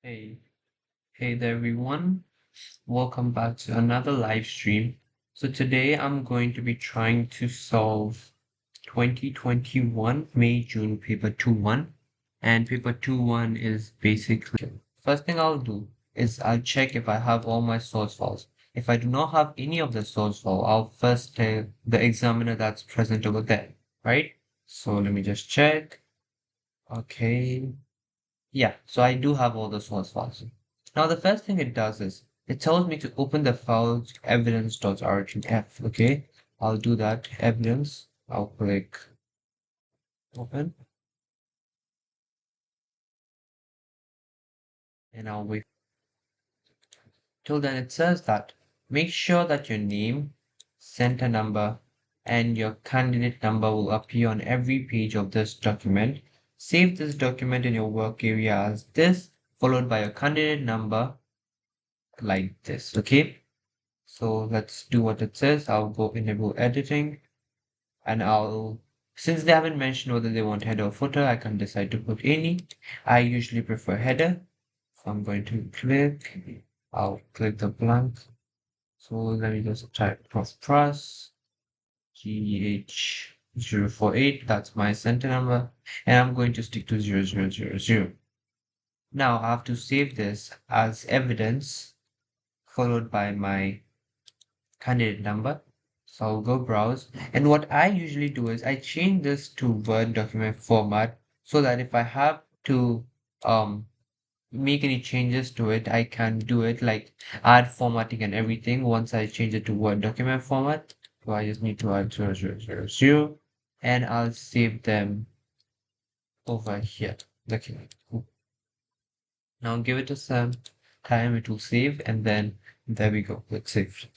Hey, hey there everyone. Welcome back to another live stream. So today I'm going to be trying to solve 2021 May-June paper 2-1. And paper 2-1 is basically, first thing I'll do is I'll check if I have all my source files. If I do not have any of the source file, I'll first tell the examiner that's present over there, right? So let me just check. Okay. Yeah, so I do have all the source files. Now the first thing it does is it tells me to open the file evidence.origin.f. Okay, I'll do that. Evidence. I'll click open and I'll wait till then. It says that make sure that your name, center number, and your candidate number will appear on every page of this document. Save this document in your work area as this, followed by your candidate number like this. Okay. So let's do what it says. I'll go enable editing and since they haven't mentioned whether they want header or footer, I can decide to put any. I usually prefer header. So I'm going to I'll click the blank. So let me just type Prof Pras GH048. That's my center number. And I'm going to stick to 0000. Now I have to save this as evidence followed by my candidate number. So I'll go browse. And what I usually do is I change this to Word document format so that if I have to um make any changes to it, I can do it like add formatting and everything once I change it to Word document format. So I just need to add 0000 and I'll save them over here. Okay. Cool. Now give it some time, it will save, and then there we go. It's saved.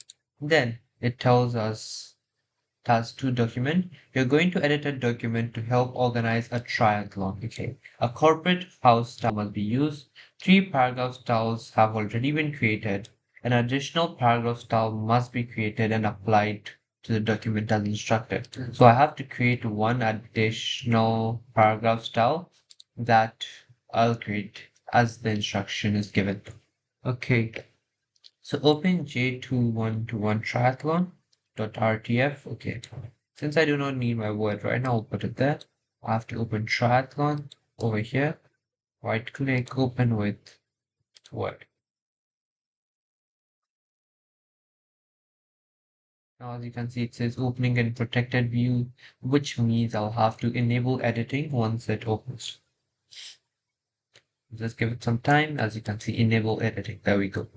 Then it tells us Task 2 document. You're going to edit a document to help organize a triathlon. Okay. A corporate house style must be used. Three paragraph styles have already been created. An additional paragraph style must be created and applied to the document as instructed. So I have to create one additional paragraph style that I'll create as the instruction is given. Okay. So open J2121 triathlon.rtf. Okay. Since I do not need my word right now, I'll put it there. I have to open triathlon over here. Right click, open with word. Now, as you can see, it says opening in protected view, which means I'll have to enable editing once it opens. Just give it some time. As you can see, enable editing. There we go.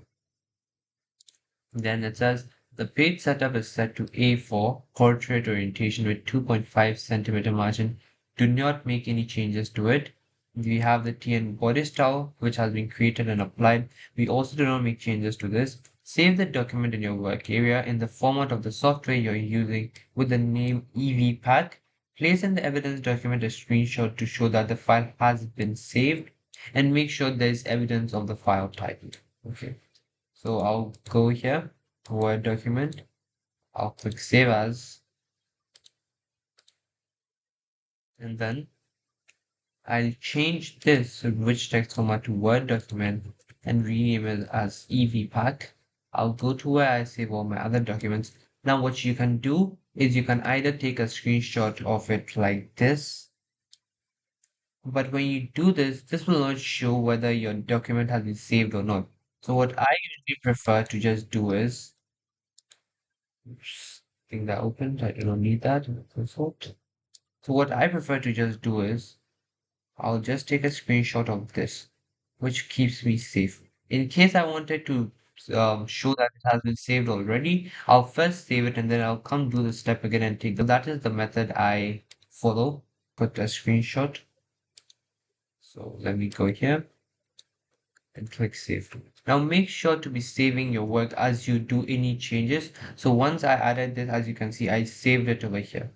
Then it says the page setup is set to A4 portrait orientation with 2.5 centimeter margin. Do not make any changes to it. We have the TN body style which has been created and applied. We also do not make changes to this. Save the document in your work area in the format of the software you're using with the name EVPack. Place in the evidence document a screenshot to show that the file has been saved and make sure there is evidence of the file type. Okay. So I'll go here, Word document. I'll click Save As, and then I'll change this rich text format to Word document and rename it as EVPack. I'll go to where I save all my other documents. Now what you can do is you can either take a screenshot of it like this, but when you do this, this will not show whether your document has been saved or not. So what I usually prefer to just do is oops, thing that opened. I do not need that. Consult. So what I prefer to just do is I'll just take a screenshot of this, which keeps me safe. In case I wanted to show that it has been saved already, I'll first save it and then I'll come do the step again and take. That is the method I follow. Put a screenshot. So let me go here and click save. Now make sure to be saving your work as you do any changes. So once I added this, as you can see, I saved it over here.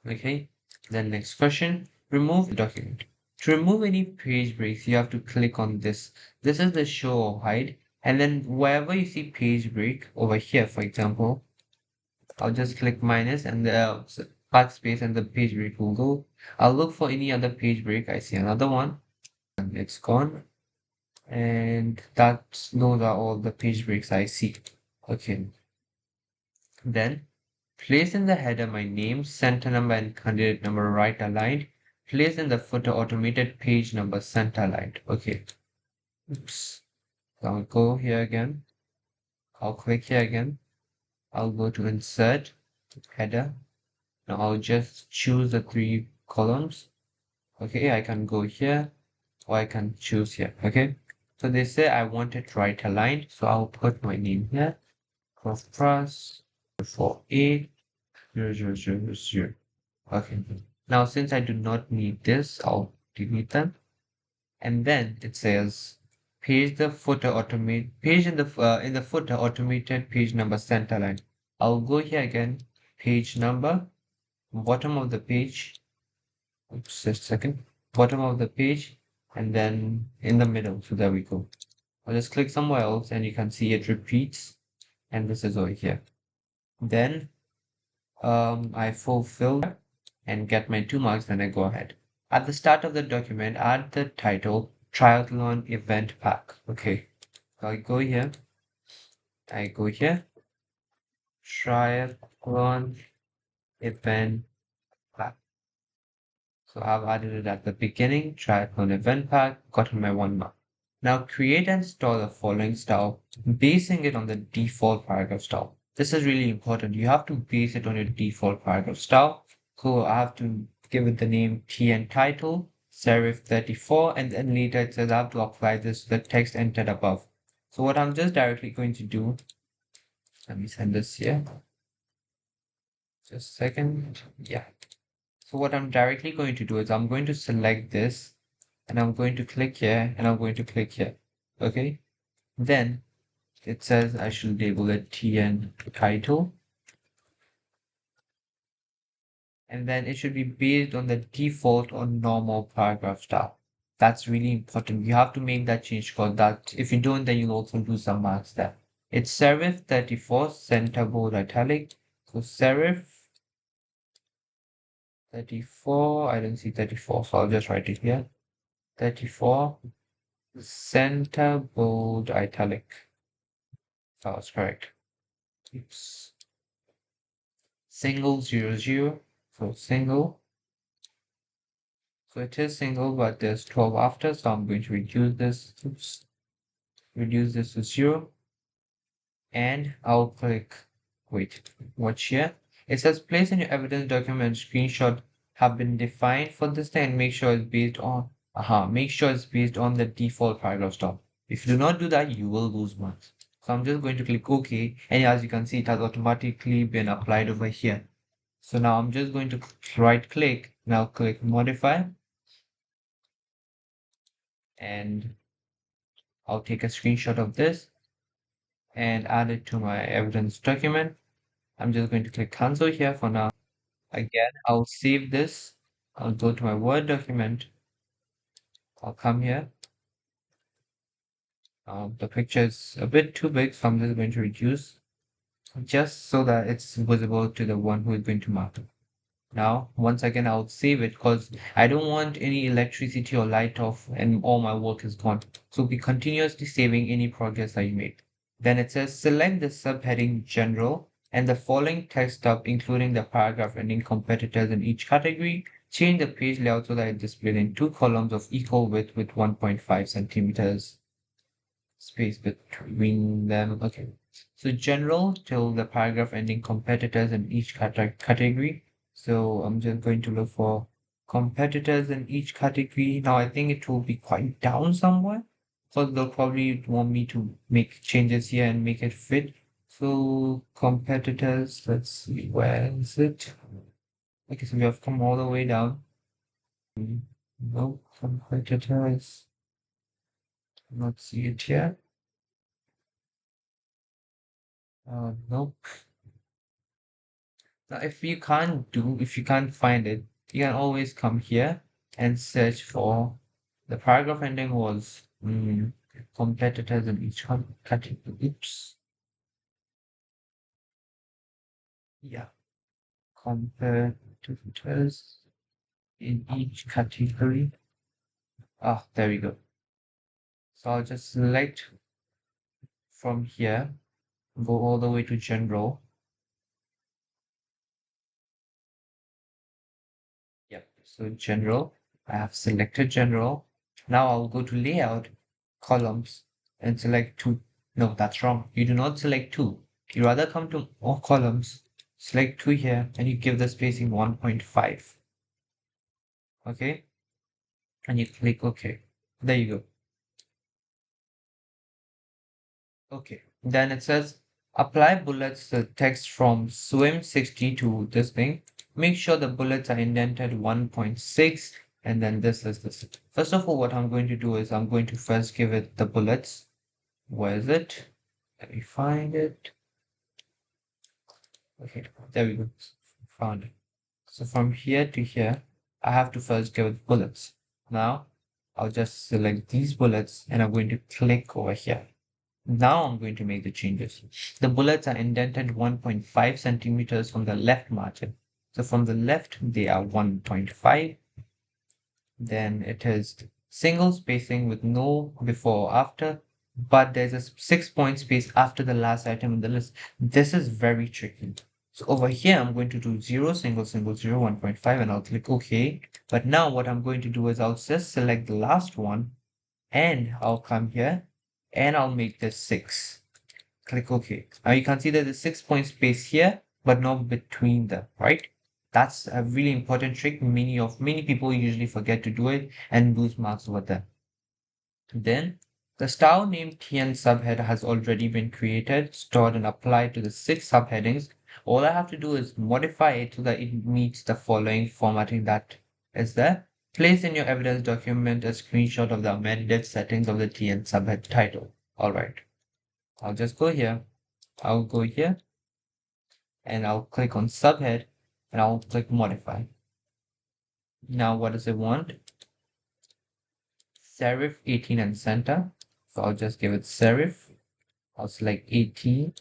Okay, then next question, remove the document. To remove any page breaks, you have to click on this. This is the show or hide. And then wherever you see page break over here, for example, I'll just click minus and the backspace and the page break will go. I'll look for any other page break. I see another one and it's gone. And those are all the page breaks I see. Okay. Then place in the header my name, center number, and candidate number right aligned. Place in the footer automated page number center aligned. Okay. Oops. So I'll go here again. I'll click here again. I'll go to insert header. Now I'll just choose the three columns. Okay, I can go here or I can choose here. Okay. So they say I want it right aligned. So I'll put my name here. Prof Pras 480000. Okay. Now since I do not need this, I'll delete them. And then it says page the footer automate page in the footer automated page number center line. I'll go here again, page number, bottom of the page. Oops, just a second. Bottom of the page, and then in the middle. So there we go. I'll just click somewhere else and you can see it repeats, and this is over here. Then I fulfill and get my 2 marks, then I go ahead. At the start of the document, add the title Triathlon Event Pack. Okay, so I go here, Triathlon Event Pack. So I've added it at the beginning, Triathlon Event Pack, gotten my 1 mark. Now create and store the following style, basing it on the default paragraph style. This is really important. You have to base it on your default paragraph style. So I have to give it the name TN title, serif 34, and then later it says I have to apply this to the text entered above. So what I'm just directly going to do, let me send this here. Just a second. Yeah. So what I'm directly going to do is I'm going to select this and I'm going to click here and I'm going to click here. Okay. Then it says I should label it TN title, and then it should be based on the default or normal paragraph style. That's really important. You have to make that change because that if you don't, then you'll also lose some marks there. It's serif 34 center bold italic. So serif 34, I don't see 34, so I'll just write it here. 34 center bold italic. That was correct. Oops. Single 00. So single. So it is single, but there's 12 after, so I'm going to reduce this. Oops. Reduce this to 0. And I'll click, wait, watch here. It says place in your evidence document screenshot have been defined for this thing and make sure it's based on, make sure it's based on the default paragraph style. If you do not do that, you will lose marks. So I'm just going to click OK. And as you can see, it has automatically been applied over here. So now I'm just going to right click, now click modify, and I'll take a screenshot of this and add it to my evidence document. I'm just going to click cancel here for now. Again, I'll save this. I'll go to my Word document. I'll come here. The picture is a bit too big, so I'm just going to reduce just so that it's visible to the one who is going to mark it. Now, once again, I'll save it because I don't want any electricity or light off and all my work is gone. So be continuously saving any progress that you made. Then it says select the subheading general and the following text up, including the paragraph ending competitors in each category. Change the page layout so that it's displayed in 2 columns of equal width with 1.5 centimeters space between them. Okay. So general till the paragraph ending competitors in each category. So I'm just going to look for competitors in each category. Now I think it will be quite down somewhere. So they'll probably want me to make changes here and make it fit. So competitors, let's see, where is it? Okay, so we have come all the way down. No competitors. Not see it here. Nope. Now, if you can't find it, you can always come here and search for the paragraph ending was competitors in each category. Oops. Yeah, competitors in each category. Ah, there we go. So I'll just select from here, go all the way to general. Yep. So general, I have selected general. Now I'll go to layout, columns, and select two. No, that's wrong. You do not select two. You rather come to all columns, select two here, and you give the spacing 1.5. Okay. And you click OK. There you go. Okay. Then it says apply bullets the text from swim 60 to this thing. Make sure the bullets are indented 1.6 and then this is this. First of all, what I'm going to do is I'm going to first give it the bullets. Where is it? Let me find it. Okay, there we go. Found it. So from here to here, I have to first give it bullets. Now I'll just select these bullets and I'm going to click over here. Now I'm going to make the changes. The bullets are indented 1.5 centimeters from the left margin. So from the left, they are 1.5. Then it is single spacing with no before or after, but there's a 6 point space after the last item in the list. This is very tricky. So over here, I'm going to do 0, single, single, 0, 1.5, and I'll click OK. But now what I'm going to do is I'll just select the last one and I'll come here and I'll make this 6. Click OK. Now you can see there's a 6 point space here, but not between them, right? That's a really important trick. Many people usually forget to do it and lose marks over there. Then the style name TN subhead has already been created, stored, and applied to the 6 subheadings. All I have to do is modify it so that it meets the following formatting that is there. Place in your evidence document a screenshot of the amended settings of the TN subhead title. All right. I'll just go here. I'll go here and I'll click on subhead and I'll click modify. Now what does it want? Serif 18 and center. So I'll just give it serif. I'll select 18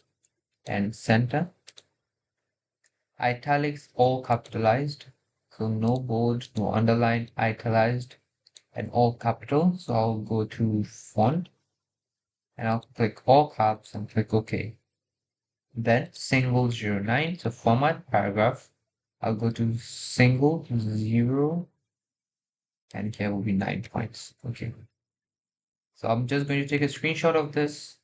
and center. Italics all capitalized. So no bold, no underline, italicized, and all capital. So I'll go to font and I'll click all caps and click OK. Then single 09, so format paragraph. I'll go to single 0 and here will be 9 points. Okay. So I'm just going to take a screenshot of this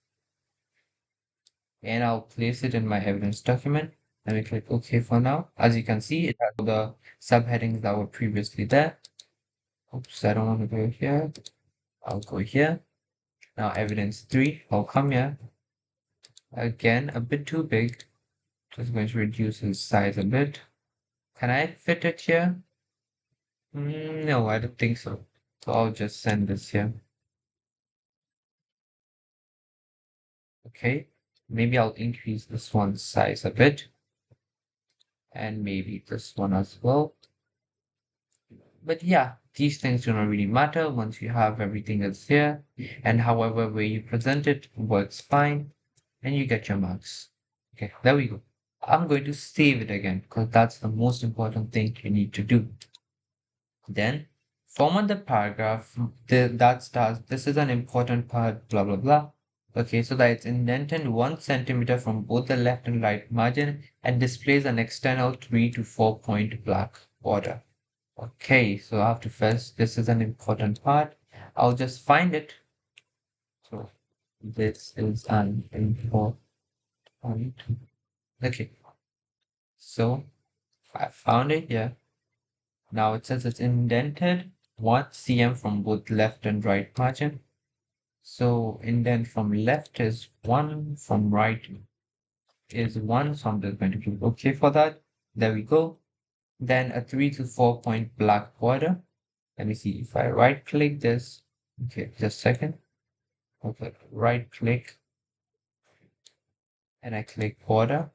and I'll place it in my evidence document. Let me click OK for now. As you can see, it has all the subheadings that were previously there. Oops, I don't want to go here. I'll go here. Now evidence 3, I'll come here. Again, a bit too big. Just going to reduce its size a bit. Can I fit it here? No, I don't think so. So I'll just send this here. Okay, maybe I'll increase this one's size a bit. And maybe this one as well. But yeah, these things do not really matter once you have everything that's here. And however way you present it works fine. And you get your marks. Okay, there we go. I'm going to save it again because that's the most important thing you need to do. Then format the paragraph that starts, this is an important part, blah, blah, blah. Okay, so that it's indented 1 centimeter from both the left and right margin and displays an external 3 to 4 point black border. Okay, so I have to first, this is an important part. I'll just find it. So this is an important. Okay, so I found it here. Now it says it's indented 1 cm from both left and right margin. So indent from left is 1, from right is 1. So I'm just going to click OK for that. There we go. Then a 3 to 4 point black border. Let me see if I right click this. Okay, just a second. Okay, right click and I click border.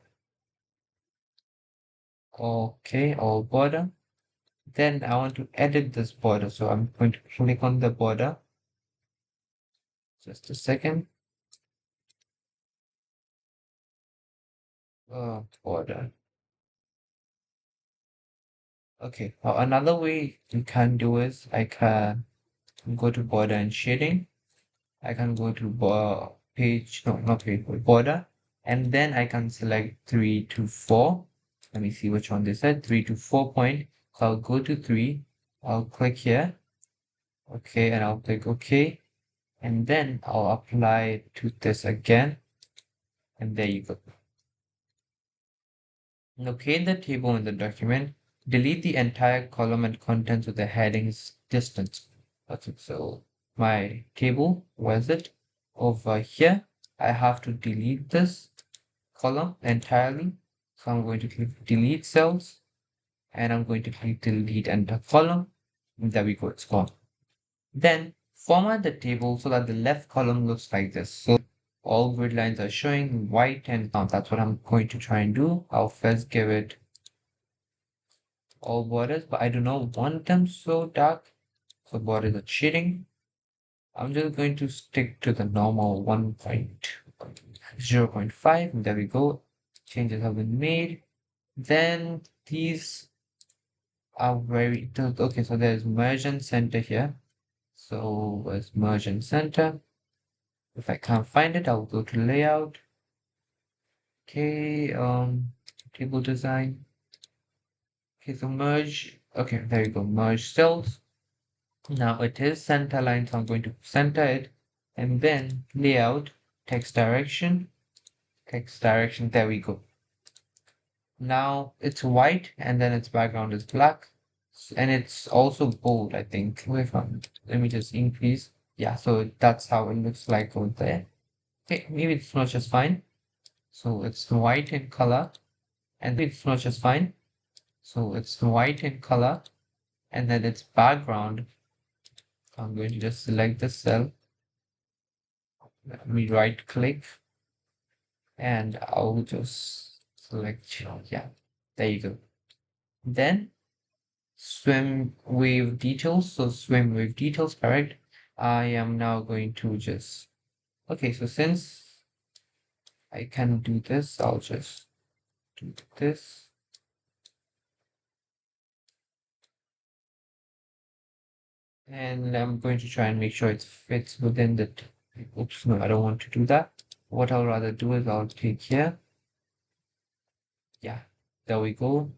Okay, all border. Then I want to edit this border. So I'm going to click on the border. Just a second. Border. Okay, now another way you can do is I can go to border and shading I can go to page, no, not page, border, and then I can select 3 to 4. Let me see which one they said, 3 to 4 point. So I'll go to 3, I'll click here, okay, and I'll click OK, and then I'll apply to this again, and there you go. Locate the table in the document, delete the entire column and contents with the headings distance. Okay, so my table, where is it? Over here, I have to delete this column entirely. So I'm going to click delete cells and I'm going to click delete enter column. And there we go, it's gone. Then format the table so that the left column looks like this. So all grid lines are showing white and brown. That's what I'm going to try and do. I'll first give it all borders, but I do not want them so dark. So borders are cheating. I'm just going to stick to the normal 1.0.5. There we go. Changes have been made. Then these are very okay. So there's merge and center here. So where's merge and center? If I can't find it, I'll go to layout. Okay, table design. Okay, so merge. Okay, there you go. Merge cells. Now it is center line, so I'm going to center it and then layout, text direction, there we go. Now it's white and then its background is black and it's also bold, I think. Wait, let me just increase. Yeah, so that's how it looks like over there. Okay, maybe it's not just fine. So it's white in color and it's not just fine. So it's white in color and then its background. I'm going to just select the cell. Let me right click and I'll just select, yeah, there you go. Then swim wave details. So swim wave details, correct. I am now going to just, okay, so since I can do this, I'll just do this. And I'm going to try and make sure it fits within the, oops, no, I don't want to do that. What I'll rather do is I'll take here. Yeah, there we go.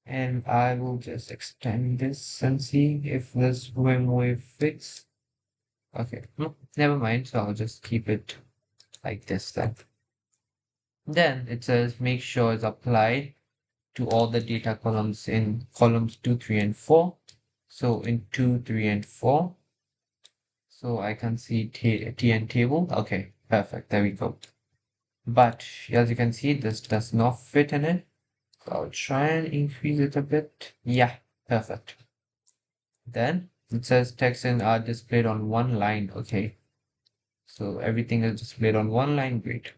And I will just extend this and see if this swim wave fits. Okay, never mind. So I'll just keep it like this then. Then it says make sure it's applied to all the data columns in columns 2, 3, and 4. So in 2, 3, and 4. So I can see TN table. Okay, perfect. There we go. But as you can see, this does not fit in it. So I'll try and increase it a bit. Yeah, perfect. Then it says text and are displayed on one line. Okay, so everything is displayed on one line. Great.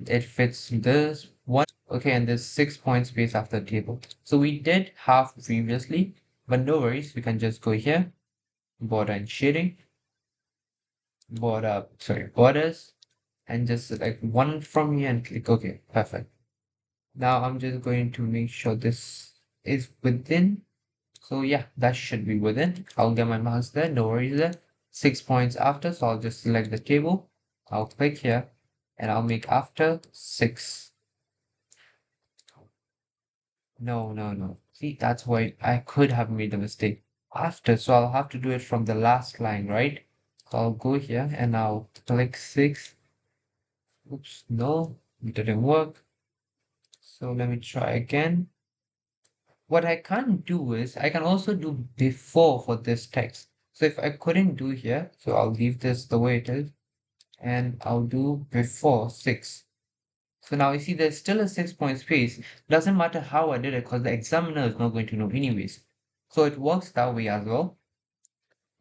It fits this one. Okay, and there's 6 point space after the table. So we did half previously, but no worries. We can just go here, border and shading, borders, and just select one from here and click OK. Perfect. Now I'm just going to make sure this is within. So yeah, that should be within. I'll get my mouse there, no worries there. 6 points after, so I'll just select the table. I'll click here and I'll make after 6. No, no, no. See, that's why I could have made a mistake. After, so I'll have to do it from the last line, right? So I'll go here and I'll click 6. Oops, no, it didn't work. So let me try again. What I can't do is I can also do before for this text. So if I couldn't do here, so I'll leave this the way it is and I'll do before 6. So now you see there's still a 6 point space. Doesn't matter how I did it because the examiner is not going to know anyways. So it works that way as well.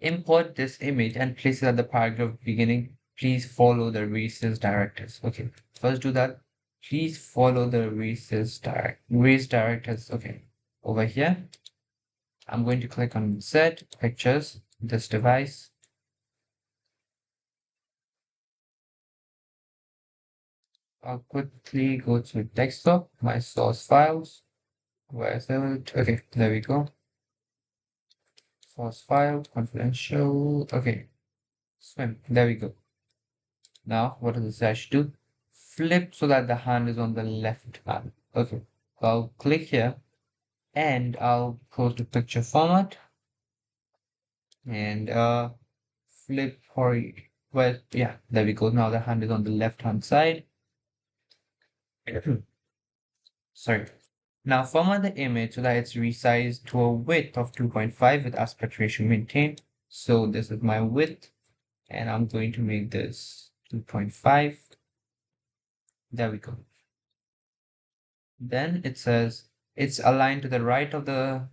Import this image and place it at the paragraph beginning. Please follow the races directives. Okay, first do that. Please follow the race directives. Okay, over here, I'm going to click on set pictures, this device. I'll quickly go to desktop, my source files. Where is it? Okay, there we go. Source file, confidential. Okay. swim. There we go. Now, what does this dash do? Flip so that the hand is on the left hand. Okay. So I'll click here and I'll go to picture format and flip well, yeah, there we go. Now the hand is on the left hand side. Sorry. Now format the image so that it's resized to a width of 2.5 with aspect ratio maintained. So this is my width and I'm going to make this 2.5. There we go. Then it says it's aligned to the right of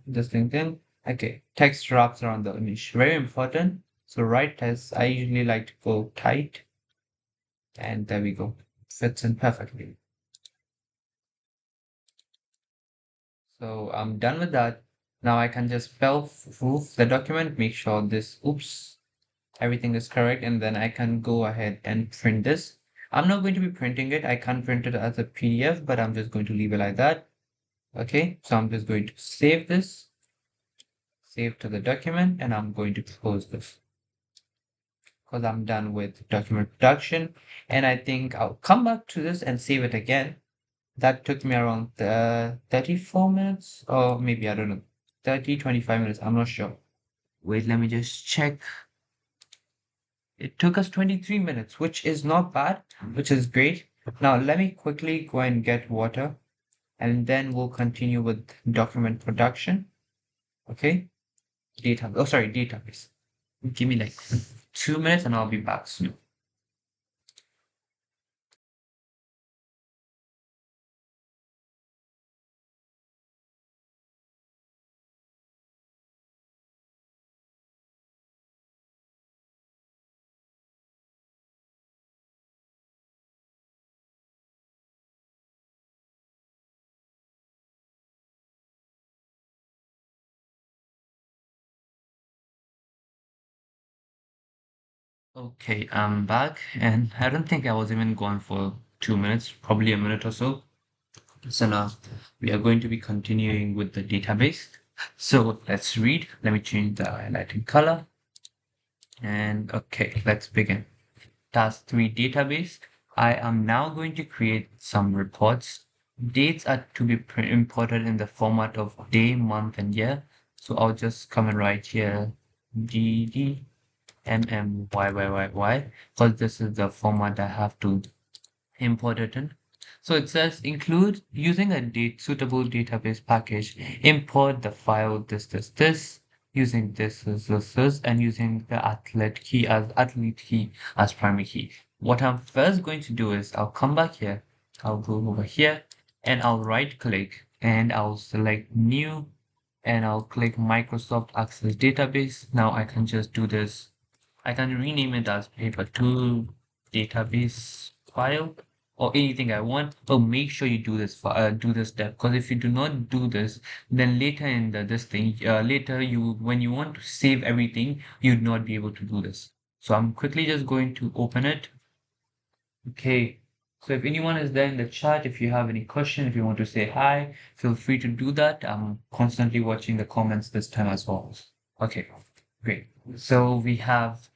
this thing. Okay, text wraps around the image. Very important. So right text, I usually like to go tight. And there we go. Fits in perfectly. So I'm done with that. Now I can just spell proof the document, make sure everything is correct, and then I can go ahead and print this. I'm not going to be printing it. I can't print it as a PDF, but I'm just going to leave it like that. Okay, so I'm just going to save this, save to the document, and I'm going to close this because I'm done with document production. And I think I'll come back to this and save it again. That took me around 34 minutes, or maybe, I don't know, 30, 25 minutes. I'm not sure. Wait, let me just check. It took us 23 minutes, which is not bad, which is great. Now, let me quickly go and get water, and then we'll continue with document production. Okay? Database. Give me like 2 minutes and I'll be back soon. Okay, I'm back, and I don't think I was even gone for 2 minutes, probably a minute or so. So now we are going to be continuing with the database. So let's read. Let me change the highlighting color. And okay, let's begin. Task 3 database. I am now going to create some reports. Dates are to be imported in the format of day, month, and year. So I'll just come and write here DD MMYYYY because this is the format I have to import it in. So it says include using a date suitable database package, import the file this, using this, and using the athlete key as primary key. What I'm first going to do is I'll come back here, I'll go over here, and I'll right click and I'll select new and I'll click Microsoft Access Database. Now I can just do this. I can rename it as paper2 database file or anything I want, but make sure you do this step, because if you do not do this, then later in this thing, later when you want to save everything, you'd not be able to do this. So I'm quickly just going to open it. Okay. So if anyone is there in the chat, if you have any question, if you want to say hi, feel free to do that. I'm constantly watching the comments this time as well. Okay, great. So we have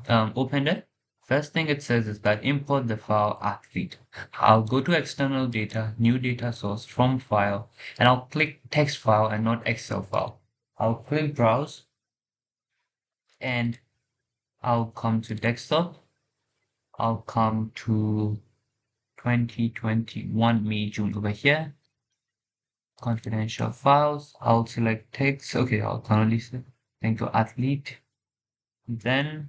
opened it. First thing it says is that import the file athlete. I'll go to external data, new data source from file, and I'll click text file and not Excel file. I'll click browse and I'll come to desktop. I'll come to 2021 May, June over here. Confidential files. I'll select text. Okay, I'll currently thank you athlete. Then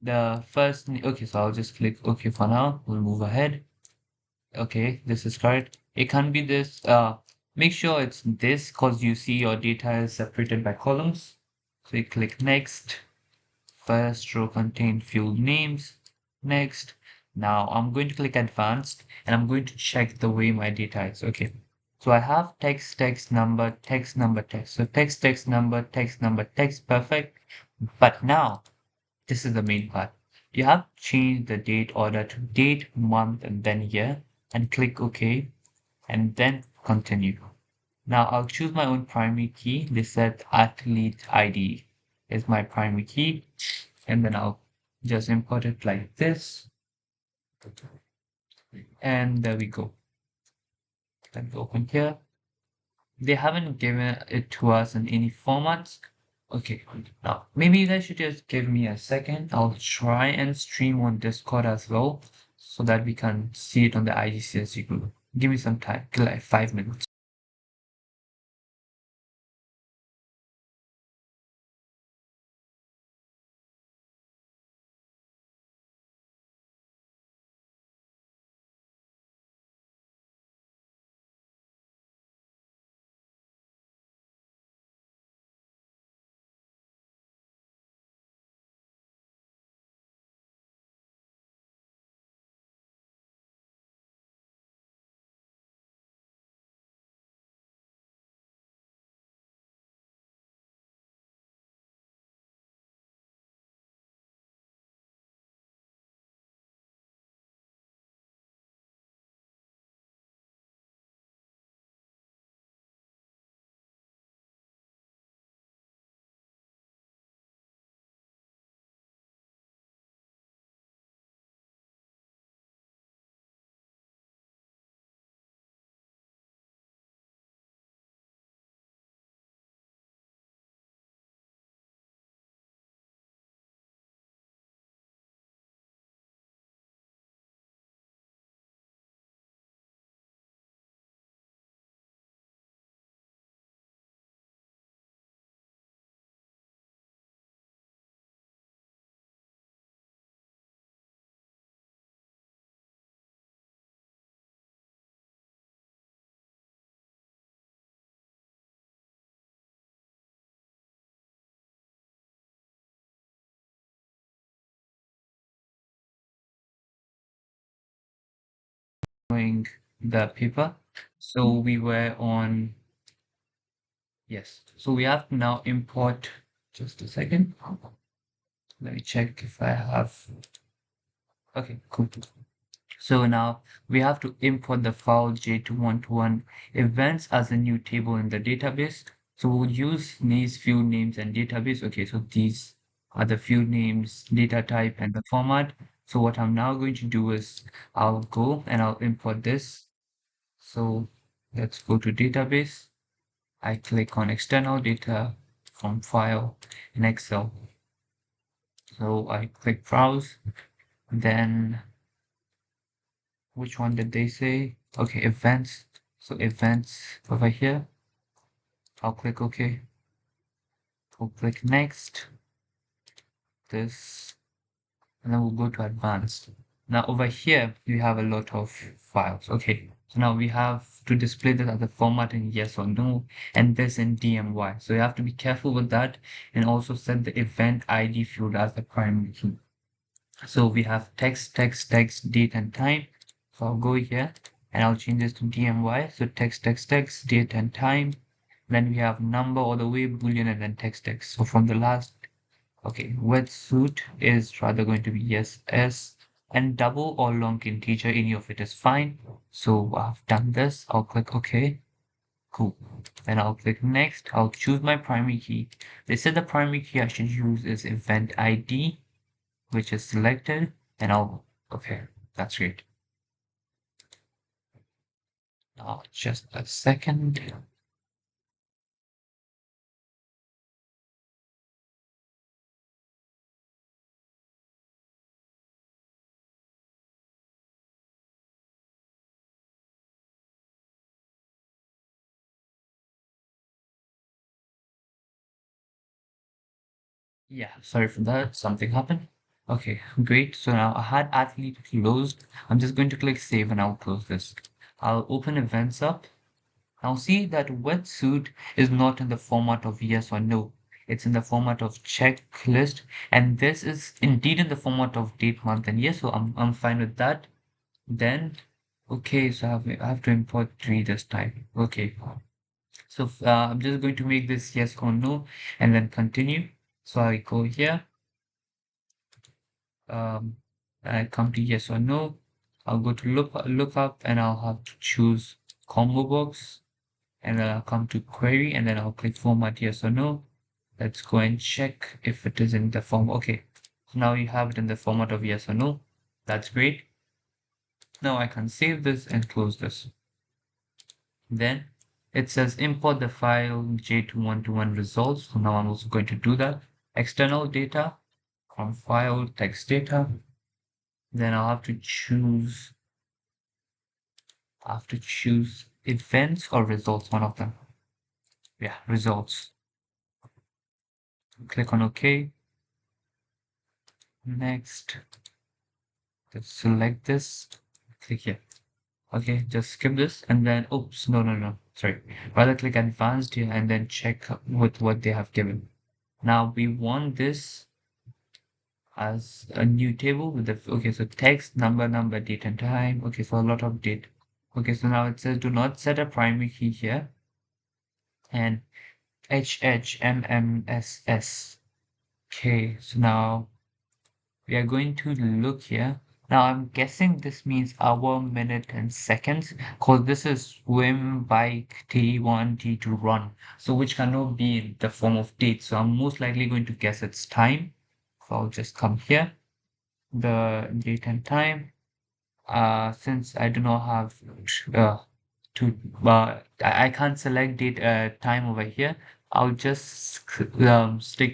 the first, okay, so I'll just click OK for now. We'll move ahead. Okay, this is correct. It can be this. Make sure it's this because you see your data is separated by columns. So you click next. First row contain field names. Next. Now I'm going to click advanced and I'm going to check the way my data is. Okay. So I have text, text, number, text, number, text. So text, text, number, text, number, text. Perfect. But now this is the main part. You have to change the date order to date, month, and then year, and click OK, and then continue. Now I'll choose my own primary key. This said athlete ID is my primary key, and then I'll just import it like this, and there we go. Let me open here. They haven't given it to us in any formats. Okay, now maybe you guys should just give me a second. I'll try and stream on Discord as well so that we can see it on the IGCSE group. Give me some time, like 5 minutes. Showing the paper. So we were on, yes. So we have to now import, just a second. Let me check if I have, okay, cool. So now we have to import the file J2121 events as a new table in the database. So we'll use these field names and database. Okay, so these are the field names, data type, and the format. So what I'm now going to do is I'll go and I'll import this. So let's go to database. I click on external data from file in Excel. So I click browse, then which one did they say? Okay, events. So events over here. I'll click OK. We'll click next. This. And then we'll go to advanced. Now over here, we have a lot of files. Okay. So now we have to display this as a format in yes or no, and this in DMY. So you have to be careful with that, and also set the event ID field as the primary key. So we have text, text, text, date, and time. So I'll go here and I'll change this to DMY. So text, text, text, date, and time. Then we have number all the way, boolean, and then text, text. So from the last, okay, wetsuit is rather going to be yes, S, and double or long integer, any of it is fine. So I've done this. I'll click OK. Cool. Then I'll click next. I'll choose my primary key. They said the primary key I should use is event ID, which is selected, and okay, that's great. Now, just a second. Yeah, sorry for that. Something happened. Okay, great. So now I had athlete closed. I'm just going to click save and I'll close this. I'll open events up. Now see that wetsuit is not in the format of yes or no. It's in the format of checklist, and this is indeed in the format of date, month, and year. So I'm fine with that. Then, okay, so I have to import three this time. Okay, so I'm just going to make this yes or no, and then continue. So I go here, um, I come to yes or no. I'll go to look up, and I'll have to choose combo box, and then I'll come to query, and then I'll click format yes or no. Let's go and check if it is in the form. Okay, So now you have it in the format of yes or no. That's great. Now I can save this and close this. Then it says import the file J2121 results. So now I'm also going to do that. External data from file text data. Then I'll have to choose events or results, one of them. Yeah, results. Click on OK. Next, just select this. Click here. Okay, just skip this and then, oops, no. Sorry. Rather click advanced here and then check with what they have given. Now we want this as a new table with the, okay, so text, number, date and time. Okay, so a lot of date. Okay, so now it says do not set a primary key here and HHMMSS. Okay, so now we are going to look here. Now I'm guessing this means hour, minute, and seconds, because this is swim, bike, T1, T2, run. So which cannot be in the form of date. So I'm most likely going to guess it's time. So I'll just come here, the date and time. Since I do not have to, I can't select date time over here. I'll just stick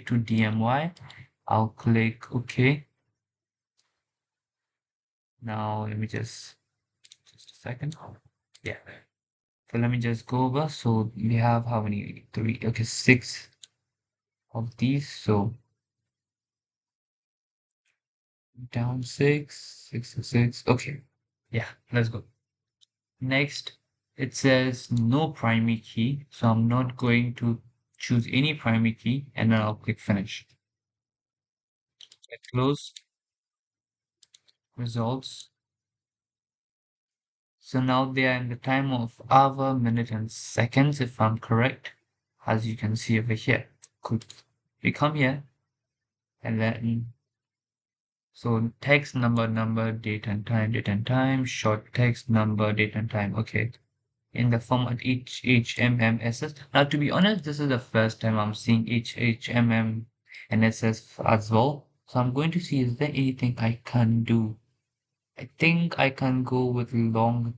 to DMY. I'll click OK. Now let me just a second. Yeah. So let me just go over. So we have how many? Three. Okay, six of these. So down six. Okay. Yeah, let's go. Next, it says no primary key. So I'm not going to choose any primary key and then I'll click finish. Click close, results. So now they are in the time of hour, minute, and seconds, if I'm correct, as you can see over here. Cool. We come here and then, so text, number, date and time, short text, number, date and time. Okay. In the format HHMMSS. Now, to be honest, this is the first time I'm seeing HHMM and SS as well. So I'm going to see, is there anything I can do? I think I can go with long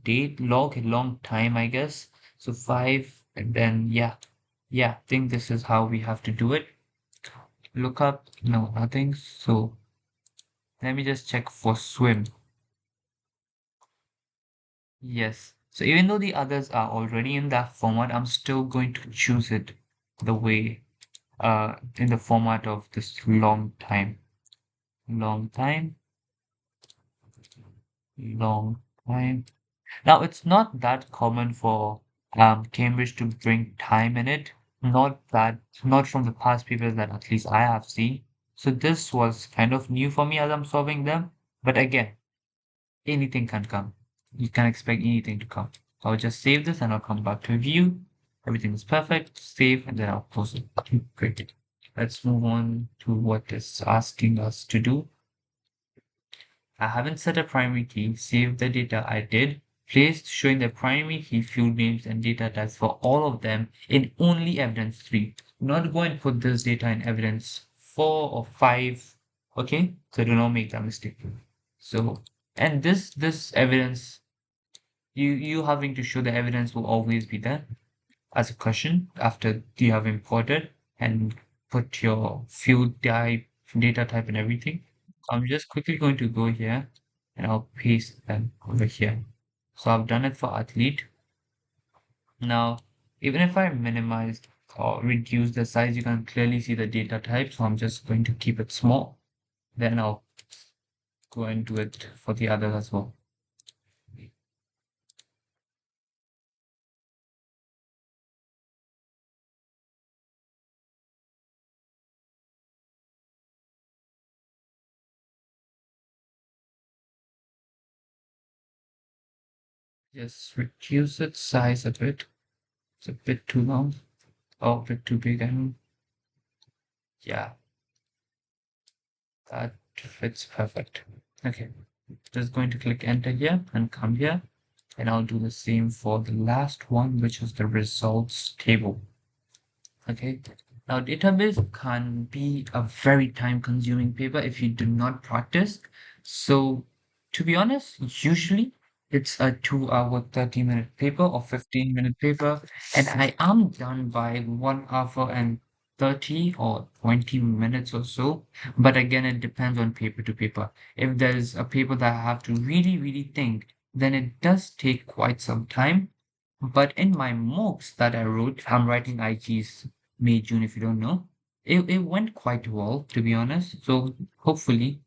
time, I guess. So 5, and then yeah, I think this is how we have to do it. Look up, no, nothing. So let me just check for swim. Yes. So even though the others are already in that format, I'm still going to choose it the way in the format of this long time. Long time, long time. Now, it's not that common for Cambridge to bring time in it. Not from the past papers that at least I have seen. So this was kind of new for me as I'm solving them. But again, anything can come. You can expect anything to come. I'll just save this and I'll come back to review. Everything is perfect, save, and then I'll close it. Great. Let's move on to what it's asking us to do. I haven't set a primary key, save the data I did, placed showing the primary key field names and data types for all of them in only evidence 3. Not going to put this data in evidence 4 or 5. Okay, so do not make that mistake. So, and this evidence, you having to show the evidence will always be there as a question after you have imported and put your field type, data type and everything. I'm just quickly going to go here and I'll paste them over here. So I've done it for athlete. Now, even if I minimize or reduce the size, you can clearly see the data type. So I'm just going to keep it small. Then I'll go and do it for the others as well. Just reduce its size a bit. It's a bit too long. Oh, a bit too big, I mean. Yeah, that fits perfect. Okay, just going to click enter here and come here. And I'll do the same for the last one, which is the results table. Okay, Now, database can be a very time consuming paper if you do not practice. So, to be honest, usually it's a 2 hour, 30-minute paper or 15-minute paper, and I am done by 1 hour and 30 or 20 minutes or so. But again, it depends on paper to paper. If there's a paper that I have to really think, then it does take quite some time. But in my mocks that I wrote, I'm writing IGs May, June, if you don't know. It went quite well, to be honest. So hopefully,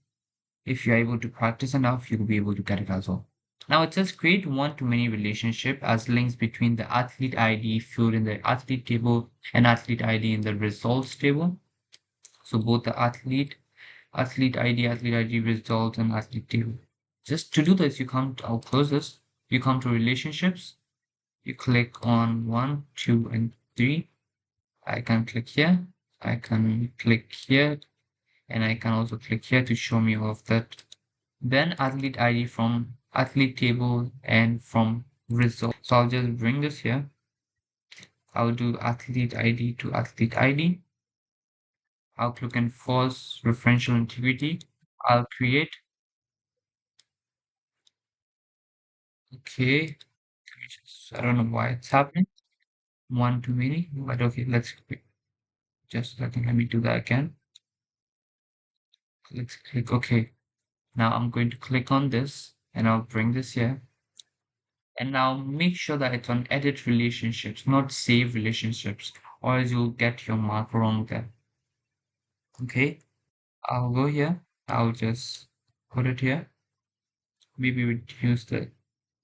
if you're able to practice enough, you'll be able to get it as well. Now it says create one-to-many relationship as links between the athlete ID field in the athlete table and athlete ID in the results table. So both the athlete ID results, and athlete table. Just to do this, I'll close this. You come to relationships. You click on 1, 2, and 3. I can click here. I can click here, and I can also click here to show me all of that. Then athlete ID from athlete table and from result. So I'll just bring this here. I'll do athlete ID to athlete ID. I'll click enforce referential integrity. I'll create. Okay. I don't know why it's happening. One too many, but okay, just let me do that again. Let's click OK. Now I'm going to click on this and I'll bring this here. And now make sure that it's on edit relationships, not save relationships, or else you'll get your mark wrong there. Okay, I'll go here. I'll just put it here. Maybe reduce the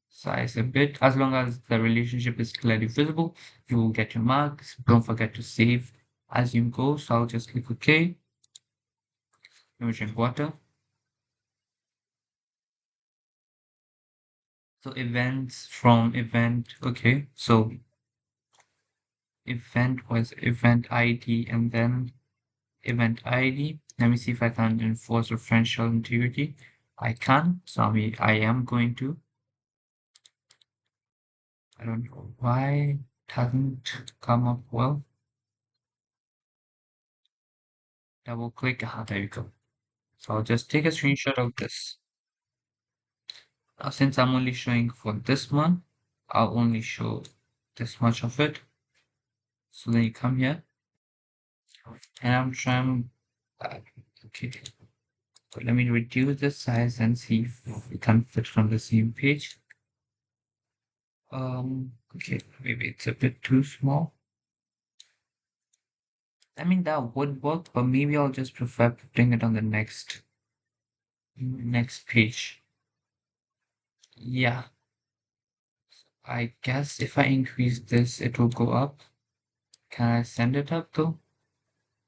size a bit. As long as the relationship is clearly visible, you will get your marks. Don't forget to save as you go. So I'll just click OK. Let me drink water. So events from event. Okay, so event was event ID and then event ID. Let me see if I can enforce referential integrity. I can, so I am going to. I don't know why it hasn't come up well. Double click. Ah, there we go. So I'll just take a screenshot of this. Now, since I'm only showing for this one, I'll only show this much of it. So then you come here and I'm trying. Okay, so let me reduce the size and see if we can fit from the same page. Okay, maybe it's a bit too small. I mean, that would work, but maybe I'll just prefer putting it on the next page. Yeah, I guess if I increase this, it will go up. Can I send it up though?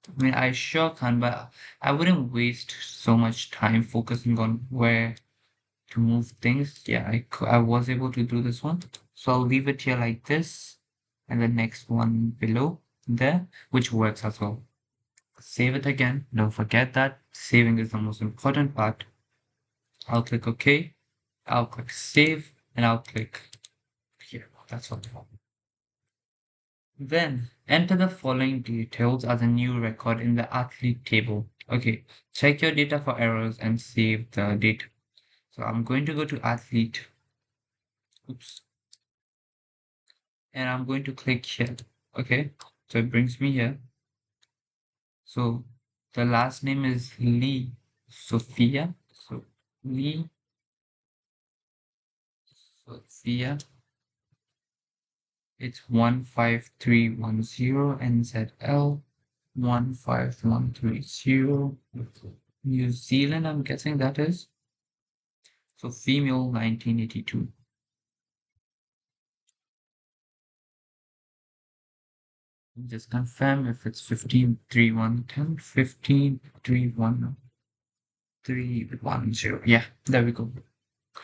I mean, I sure can, but I wouldn't waste so much time focusing on where to move things. Yeah, I was able to do this one. So I'll leave it here like this, and the next one below there, which works as well. Save it again. Don't forget that saving is the most important part. I'll click OK. I'll click save and I'll click here. That's all. Then enter the following details as a new record in the athlete table. Okay, check your data for errors and save the data. So I'm going to go to athlete. Oops. And I'm going to click here. Okay, so it brings me here. So the last name is Lee Sophia. So Lee Sophia. It's 15310 NZL 15130. New Zealand, I'm guessing that is. So female 1982. Just confirm if it's 153110, 1531310. Yeah, there we go.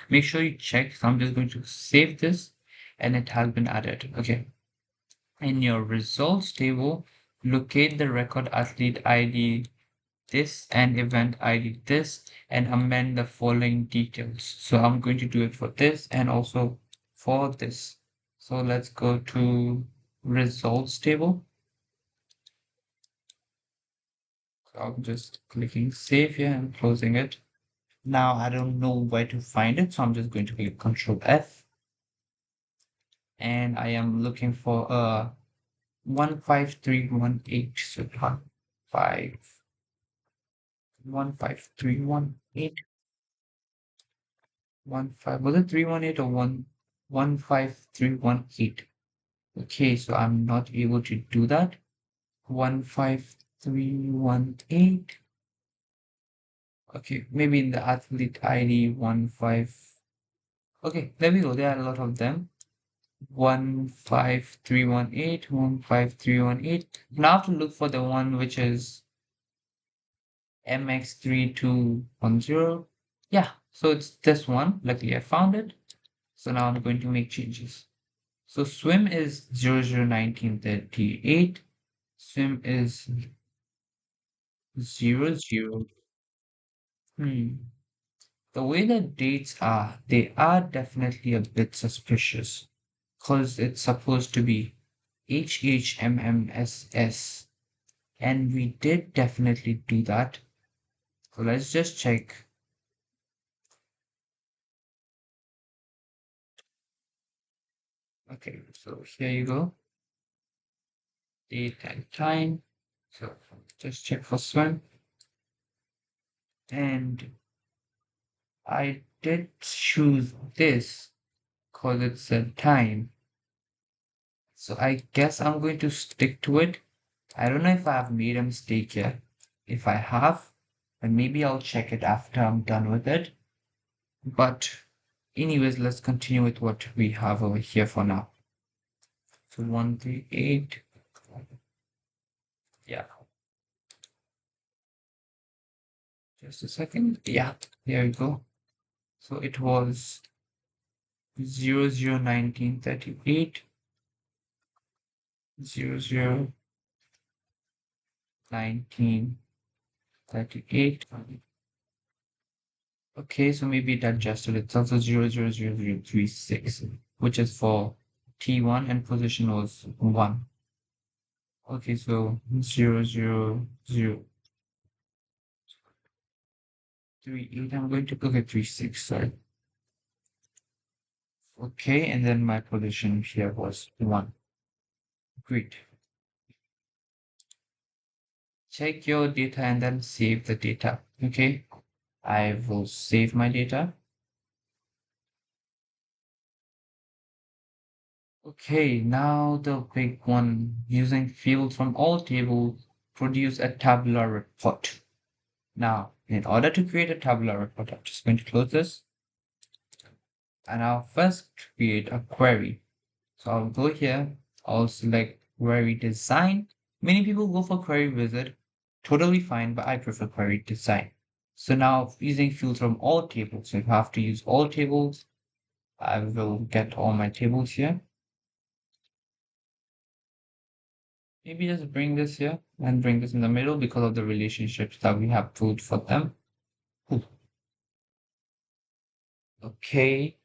Make sure you check. So I'm just going to save this and it has been added. Okay. In your results table, locate the record athlete ID this and event ID this and amend the following details. So I'm going to do it for this and also for this. So let's go to results table. I'm just clicking save here and closing it. Now I don't know where to find it, so I'm just going to click Control F, and I am looking for 15318. So 15318. 15, was it 318 or 15318? Okay, so I'm not able to do that. 15318. Okay, maybe in the athlete ID 15. Okay, there we go. There are a lot of them. 15318, 15318. Now I have to look for the one which is MX3210. Yeah, so it's this one. Luckily I found it. So now I'm going to make changes. So swim is 001938. Swim is 00. Hmm. The way the dates are, they are definitely a bit suspicious because it's supposed to be HHMMSS, and we did definitely do that. So let's just check. Okay, so here you go. Date and time. So just check for swim. And I did choose this because it said time. So I guess I'm going to stick to it. I don't know if I've made a mistake here. If I have, then maybe I'll check it after I'm done with it. But anyways, let's continue with what we have over here for now. So 138. Yeah, just a second. Yeah, there we go. So it was 001938, 001938. Okay, so maybe it adjusted itself to 000036, which is for T1 and position was 1. Okay, so 000338. I'm going to look at 36, sorry. Okay, and then my position here was 1. Great. Check your data and then save the data. Okay, I will save my data. Okay, now the big one, using fields from all tables, produce a tabular report. Now, in order to create a tabular report, I'm just going to close this, and I'll first create a query. So I'll go here, I'll select query design. Many people go for query wizard, totally fine, but I prefer query design. So now using fields from all tables, so you have to use all tables. I will get all my tables here. Maybe just bring this here and bring this in the middle because of the relationships that we have put for them. Okay,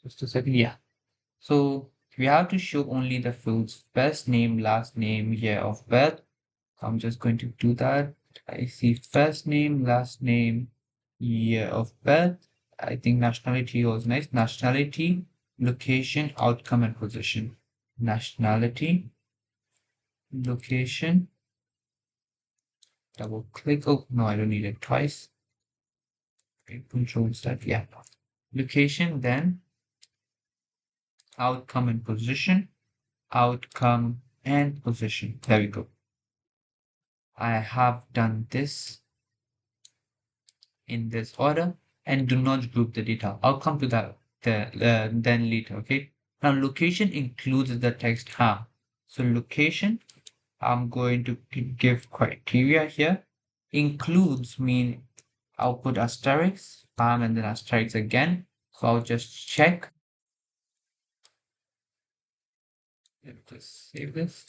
just a second. Yeah. So we have to show only the fields first name, last name, year of birth. So I'm just going to do that. I see first name, last name, year of birth. I think nationality was nice. Nationality, location, outcome, and position. Nationality, location, double click. Oh, no, I don't need it twice. Okay, control that. Yeah. Location, then outcome and position, outcome and position. There we go. I have done this in this order, and do not group the data. I'll come to that then later, okay? Now location includes the text harm. So location, I'm going to give criteria here. Includes mean I'll put asterisk, harm, and then asterisk again. So I'll just check. Let me just save this.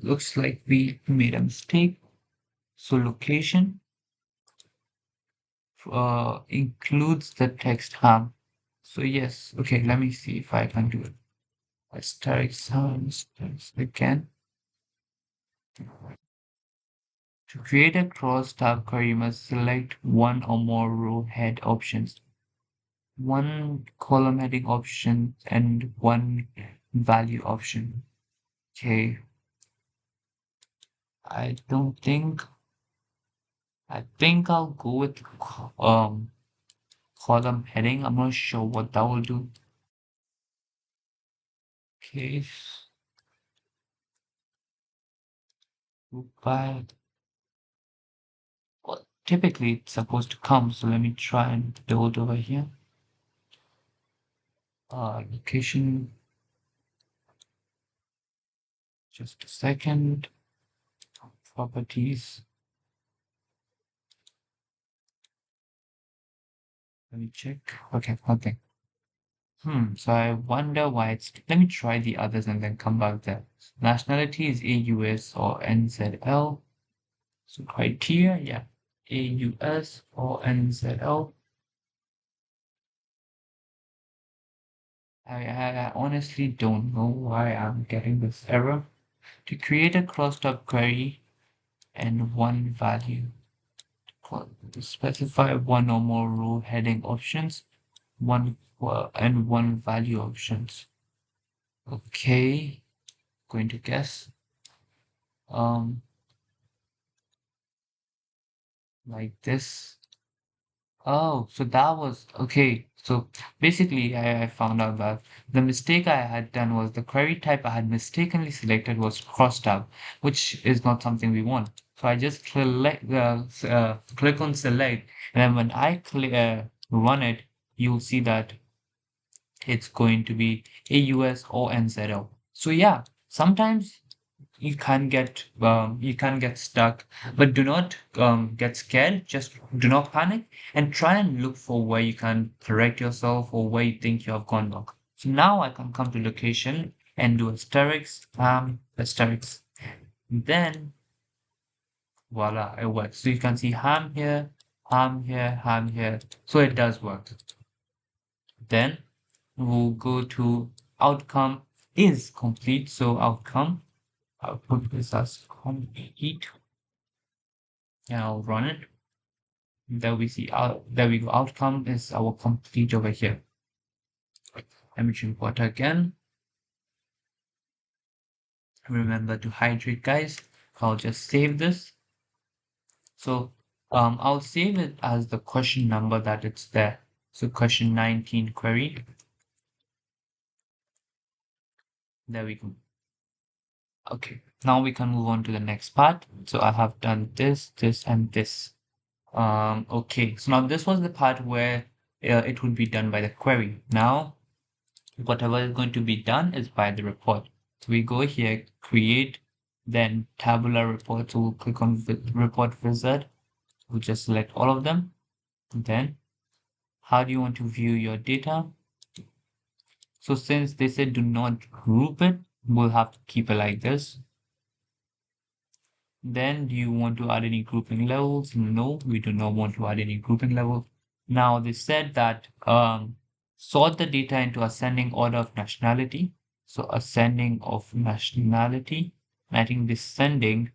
Looks like we made a mistake. So location includes the text harm. So yes, okay, let me see if I can do it. Asterisk harm, asterisk again. To create a cross-tab query, you must select one or more row head options, one column heading option, and one value option. Okay, I don't think, I think I'll go with column heading. I'm not sure what that will do. Okay, group by, well, typically it's supposed to come, so let me try and build over here. Location, just a second. Properties. Let me check. Okay, okay. So I wonder why it's. Let me try the others and then come back there. Nationality is AUS or NZL. So criteria, yeah, AUS or NZL. I honestly don't know why I'm getting this error. To create a crossed-up query and one value, specify one or more row heading options, one and one value options. Okay, going to guess. Um, like this. Oh, so that was okay. So basically, I found out that the mistake I had done was the query type I had mistakenly selected was crossed-tab, which is not something we want. So I just click on select, and then when I run it, you'll see that it's going to be AUS or NZL. So yeah, sometimes you can get stuck, but do not get scared. Just do not panic and try and look for where you can correct yourself or where you think you have gone wrong. So now I can come to location and do asterisk. Then voila, it works. So you can see ham here, ham here, ham here. So it does work. Then we'll go to outcome is complete. So outcome, I'll put this as complete. And I'll run it. There we see there we go. Outcome is our complete over here. Let me import again. Remember to hydrate, guys. I'll just save this. So I'll save it as the question number that it's there. So question 19 query. There we go. Okay, now we can move on to the next part. So I have done this, this, and this. Okay, so now this was the part where it would be done by the query. Now whatever is going to be done is by the report. So we go here, create, then tabular report. So we'll click on report wizard. We'll just select all of them. Then how do you want to view your data? So since they said do not group it, we'll have to keep it like this. Then do you want to add any grouping levels? No, we do not want to add any grouping level. Now they said that sort the data into ascending order of nationality. So ascending of nationality, I think descending,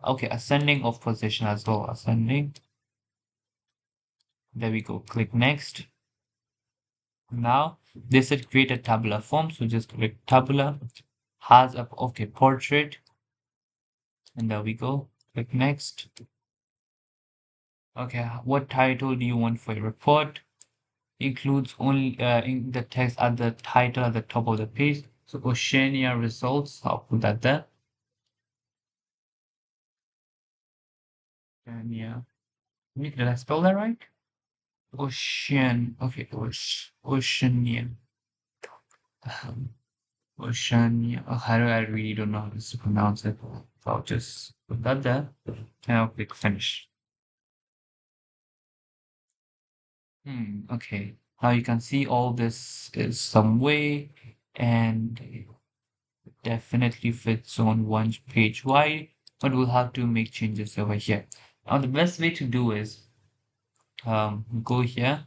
okay, ascending of position as well, ascending. There we go, click next. Now they said create a tabular form, so just click tabular, has a, okay, portrait, and there we go, click next. Okay, what title do you want for your report? Includes only in the text at the title at the top of the page. So Oceania results, I'll put that there. Oceania. Did I spell that right? Ocean. Okay, Oceania. Oceania. Oh, how do I really don't know how to pronounce it. So I'll just put that there and I'll click finish. Okay. Now you can see all this is some way and definitely fits on one page wide, but we'll have to make changes over here. Now the best way to do is go here.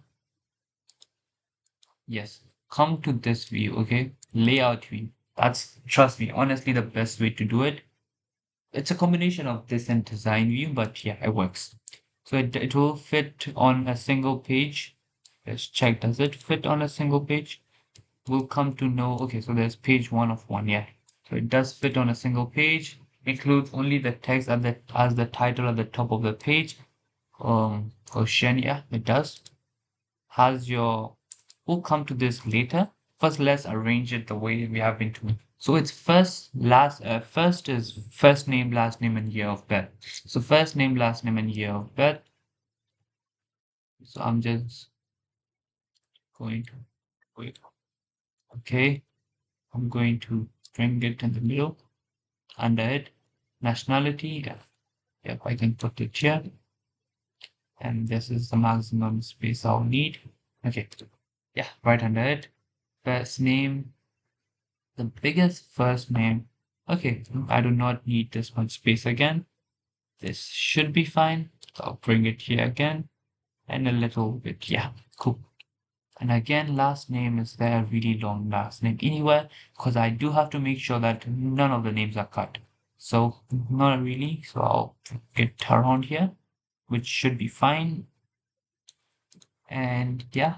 Yes, come to this view, okay? Layout view. That's, trust me, honestly the best way to do it. it's a combination of this and design view, but yeah, it works. So it will fit on a single page. Let's check, does it fit on a single page? We'll come to know, okay, so there's page 1 of 1, yeah. So it does fit on a single page, includes only the text as the title at the top of the page. Ocean, yeah, it does. Has your, we'll come to this later. First, let's arrange it the way we have been doing. So it's first is first name, last name, and year of birth. So first name, last name, and year of birth. So I'm just going to wait. Okay, I'm going to bring it in the middle. Under it, nationality. Yeah, yep, I can put it here. And this is the maximum space I'll need. Okay, yeah, right under it. First name, the biggest first name. Okay, I do not need this much space again. This should be fine. So I'll bring it here again and a little bit. Yeah, cool. And again, last name, is there a really long last name anywhere? Because I do have to make sure that none of the names are cut. So not really. So I'll get around here, which should be fine. And yeah,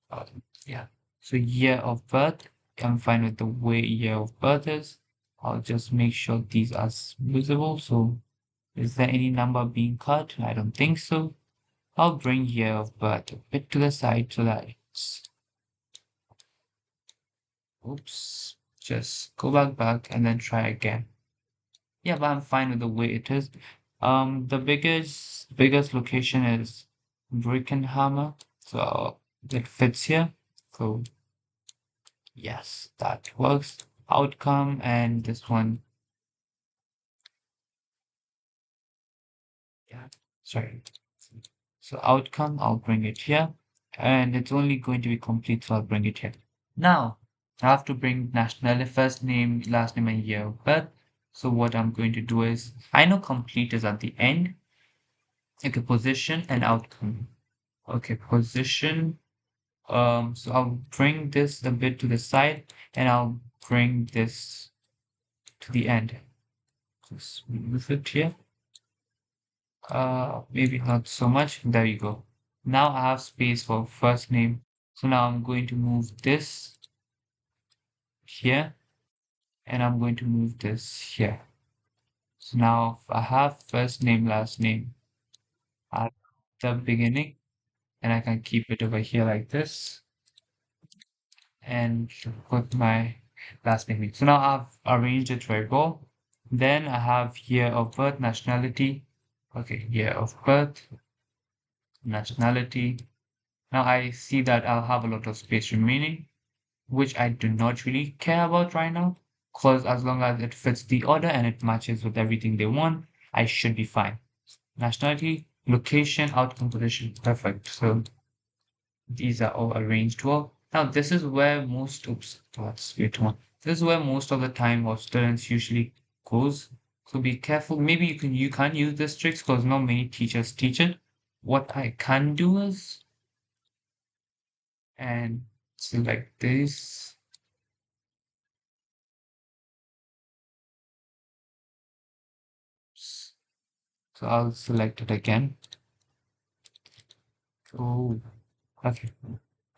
uh, yeah. So year of birth, I'm fine with the way year of birth is. I'll just make sure these are visible. So is there any number being cut? I don't think so. I'll bring year of birth a bit to the side so that it's, oops, just go back and then try again. Yeah, but I'm fine with the way it is. The biggest location is Brickenhammer, so it fits here. So yes, that works. Outcome and this one, yeah, sorry. So outcome, I'll bring it here, and it's only going to be complete, so I'll bring it here. Now, I have to bring nationality, first name, last name, and year of birth. So what I'm going to do is, I know complete is at the end. Okay, position and outcome. Okay, position. So I'll bring this a bit to the side, and I'll bring this to the end. Just move it here. Maybe not so much. There you go. Now I have space for first name. So now I'm going to move this here, and I'm going to move this here. So now I have first name, last name at the beginning, and I can keep it over here like this and put my last name in. So now I've arranged it very well. Then I have year of birth, nationality. Okay, year of birth, nationality. Now I see that I'll have a lot of space remaining, which I do not really care about right now, because as long as it fits the order and it matches with everything they want, I should be fine. Nationality, location, outcome, position, perfect. So these are all arranged well. Now this is where most, oops, that's wait one. This is where most of the time our students usually goes. So be careful. Maybe you can use this tricks because not many teachers teach it. What I can do is and select this. So I'll select it again. Oh, okay.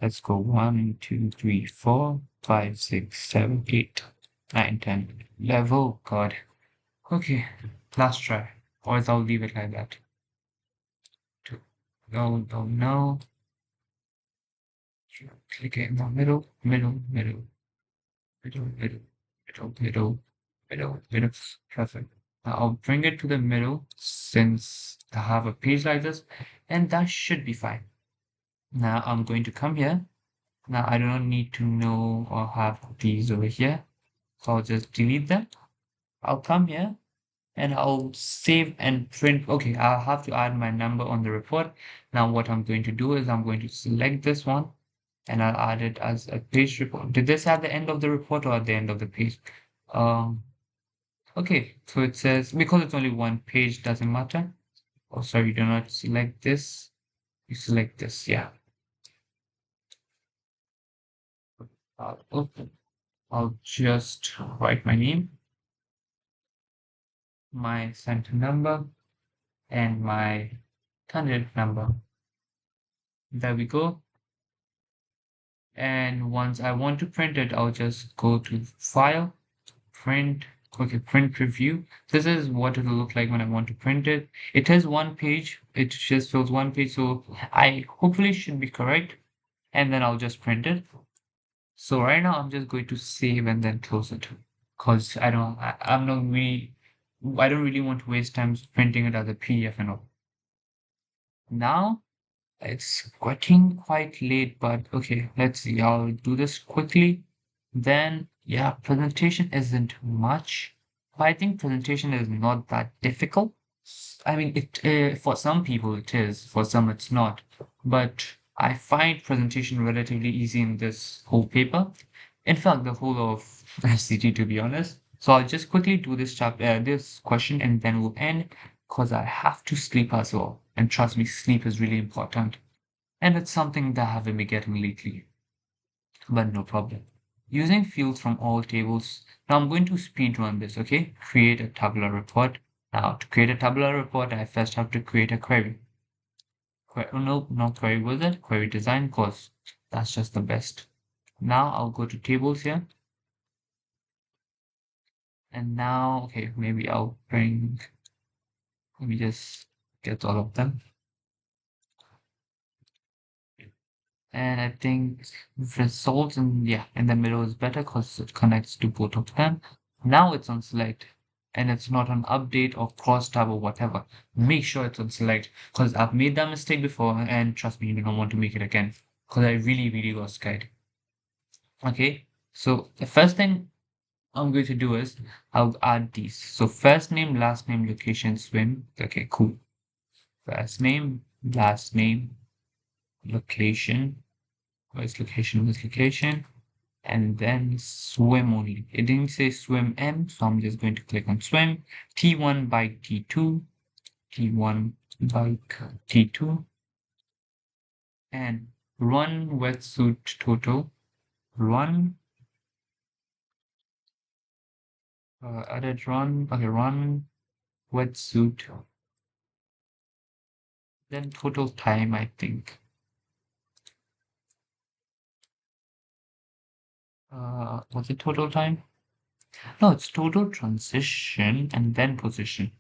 Let's go 1, 2, 3, 4, 5, 6, 7, 8, 9, 10. Level, God. Okay, last try. Or else I'll leave it like that. Two. No, no, no. Click it in the middle, middle, middle, middle, middle, middle, middle, middle, middle. Perfect. Now I'll bring it to the middle since I have a page like this, and that should be fine. Now I'm going to come here. Now I do not need to know or have these over here. So I'll just delete them. I'll come here and I'll save and print. Okay, I'll have to add my number on the report. Now what I'm going to do is I'm going to select this one and I'll add it as a page report. Did this at the end of the report or at the end of the page? Um, okay, so it says because it's only one page, doesn't matter. Oh, sorry, you do not select this. You select this, yeah. Okay. I'll just write my name. my center number, and my candidate number. There we go. And once I want to print it, I'll just go to File, Print. Okay, Print Preview. This is what it'll look like when I want to print it. It has one page. It just fills one page, so I hopefully should be correct. And then I'll just print it. So right now I'm just going to save and then close it, because I'm not really, I don't really want to waste time printing it as a PDF and all. Now it's getting quite late, but okay, let's see. I'll do this quickly. Then, yeah, presentation isn't much. But I think presentation is not that difficult. I mean, for some people it is, for some it's not. But I find presentation relatively easy in this whole paper. In fact, the whole of ICT, to be honest. So I'll just quickly do this question, and then we'll end because I have to sleep as well. And trust me, sleep is really important. And it's something that I haven't been getting lately, but no problem. Using fields from all tables. Now I'm going to speed run this, okay? Create a tabular report. Now to create a tabular report, I first have to create a query. Oh, no, not query wizard, query design, because that's just the best. Now I'll go to tables here. And now, okay, maybe let me just get all of them. And I think results in the middle is better because it connects to both of them. Now it's on select and it's not on update or cross tab or whatever. Make sure it's on select because I've made that mistake before and trust me, you don't want to make it again because I really got scared. Okay, so the first thing I'm going to do is I'll add these. So first name, last name, location, swim. Okay, cool. First name, last name, location. Where's location? Where's location? And then swim only. It didn't say swim M, so I'm just going to click on swim. T1 bike T2, T1 bike T2, and run wetsuit total. Run, added run, okay, run wetsuit. Then total time, I think. Was it total time? No, it's total transition and then position.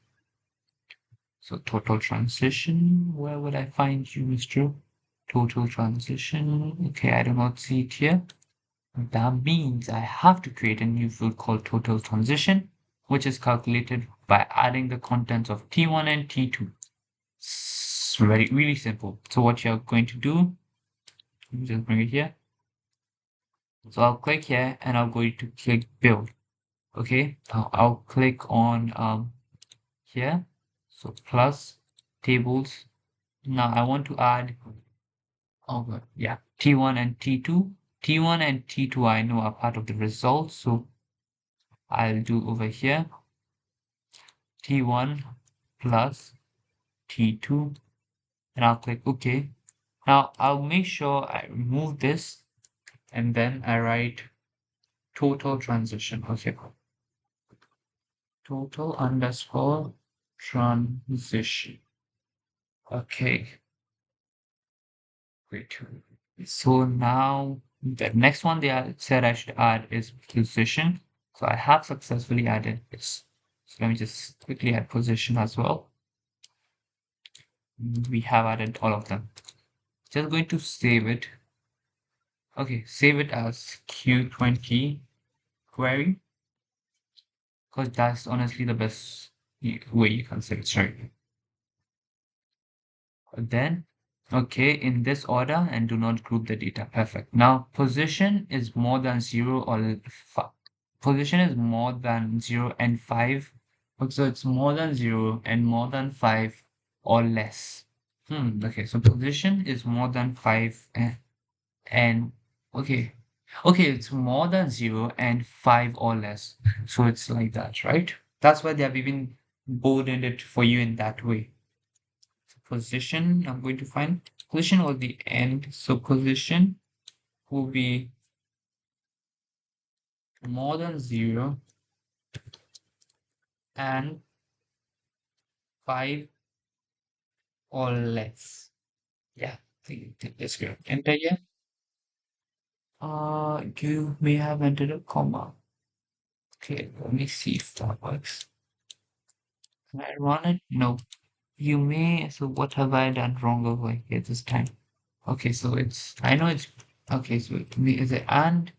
So total transition, where would I find you, Mr. Total transition? Okay, I do not see it here. That means I have to create a new field called total transition, which is calculated by adding the contents of T1 and T2. It's really simple. So what you're going to do, let me just bring it here. So I'll click here and I'm going to click build. Okay, I'll click on here. So plus tables. Now I want to add, oh good, yeah, T1 and T2. T1 and T2 I know are part of the results, so I'll do over here T1 plus T2 and I'll click OK. Now I'll make sure I remove this and then I write total transition. Okay, total underscore transition. Okay, great. So now the next one they said I should add is position. So I have successfully added this. So let me just quickly add position as well. We have added all of them. Just going to save it. Okay, save it as Q20 query because that's honestly the best way you can save it. Sorry. Then, okay, in this order and do not group the data. Perfect. Now, position is more than 0 or position is more than 0 and 5. So it's more than 0 and more than 5 or less. Okay, so position is more than 5 and okay. Okay, it's more than 0 and 5 or less. So it's like that, right? That's why they have even bolded it for you in that way. Position, I'm going to find position or the end. So position will be more than 0 and 5 or less. Yeah, let's go. Enter here. You may have entered a comma. Okay, let me see if that works. Can I run it? No. You may. So what have I done wrong over here this time? Okay, so it's. I know it's. Okay, so is it and?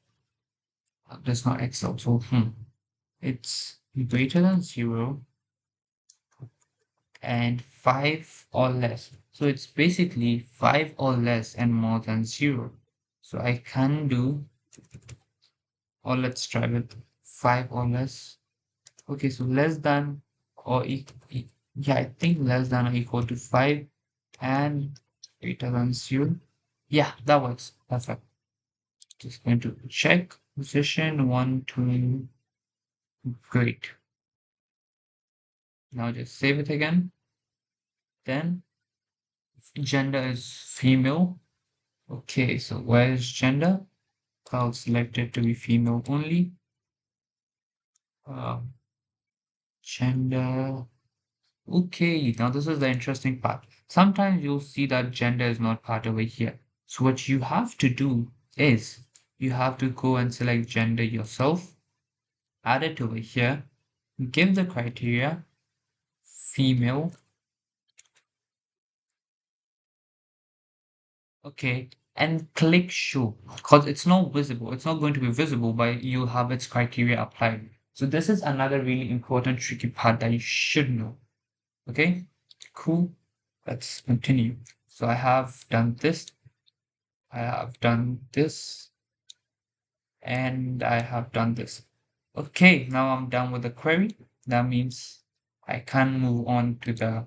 That's not Excel. So it's greater than 0 and 5 or less. So it's basically 5 or less and more than 0. So I can do, or let's try with 5 or less. Okay, so less than or yeah, I think less than or equal to 5 and greater than 0. Yeah, that works. Perfect. Just going to check position 1, 2. Great. Now just save it again. Then gender is female. Okay, so where is gender? I'll select it to be female only. Uh, Gender. Okay, now this is the interesting part. Sometimes you'll see that gender is not part over here. So what you have to do is you have to go and select gender yourself, add it over here, give the criteria female. Okay, and click show because it's not visible. It's not going to be visible, but you have its criteria applied. So this is another really important tricky part that you should know. Okay, cool. Let's continue. So I have done this, I have done this, and I have done this. Okay, now I'm done with the query. That means I can move on to the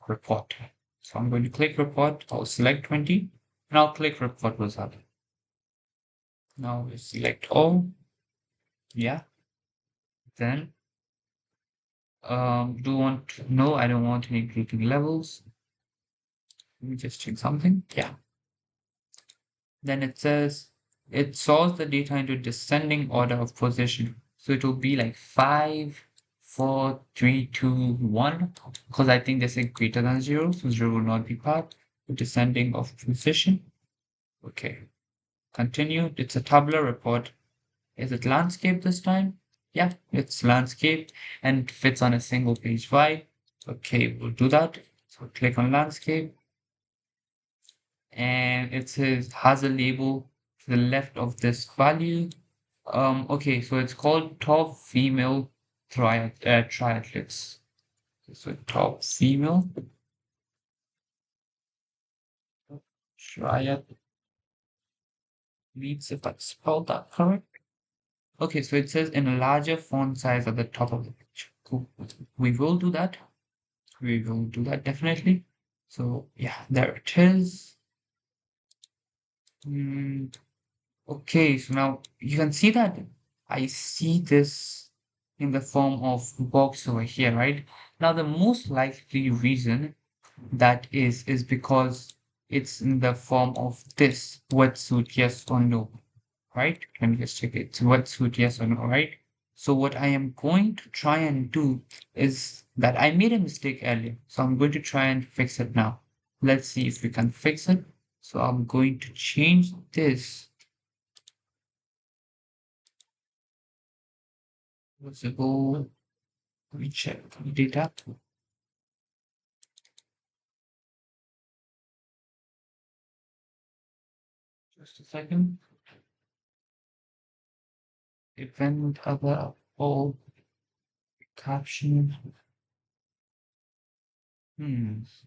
report. So I'm going to click report. I'll select 20, and I'll click report result. Now we select all. Yeah. Then do you want no, I don't want any grouping levels. Let me just check something. Yeah. Then it says it sorts the data into descending order of position. So it will be like 5, 4, 3, 2, 1. Because I think they say greater than 0, so 0 will not be part. Descending of position. Okay. Continue. It's a tabular report. Is it landscape this time? Yeah, it's landscape and fits on a single page wide. Okay, we'll do that. So click on landscape and it says has a label to the left of this value. Okay, so it's called top female triathletes. So top female triathletes, if I spelled that correct. Okay, so it says in a larger font size at the top of the page. Cool. We will do that. We will do that definitely. So yeah, there it is. Mm, okay, so now you can see that I see this in the form of box over here, right? Now the most likely reason that is because it's in the form of this wetsuit, yes or no, right? Let me just check it. Wetsuit, yes or no, right? So what I am going to try and do is that I made a mistake earlier. So I'm going to try and fix it now. Let's see if we can fix it. So I'm going to change this visible. Let me check data. Just a second. Event other all caption.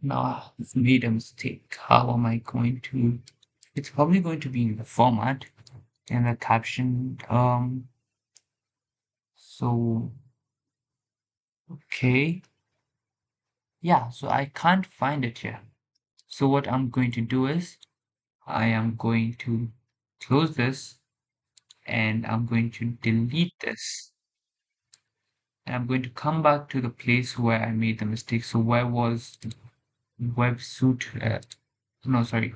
Now I've made a mistake. How am I going to? It's probably going to be in the format and the caption. So okay, yeah. So I can't find it here. So what I'm going to do is I am going to close this and I'm going to delete this. And I'm going to come back to the place where I made the mistake. So where was websuit? No, sorry,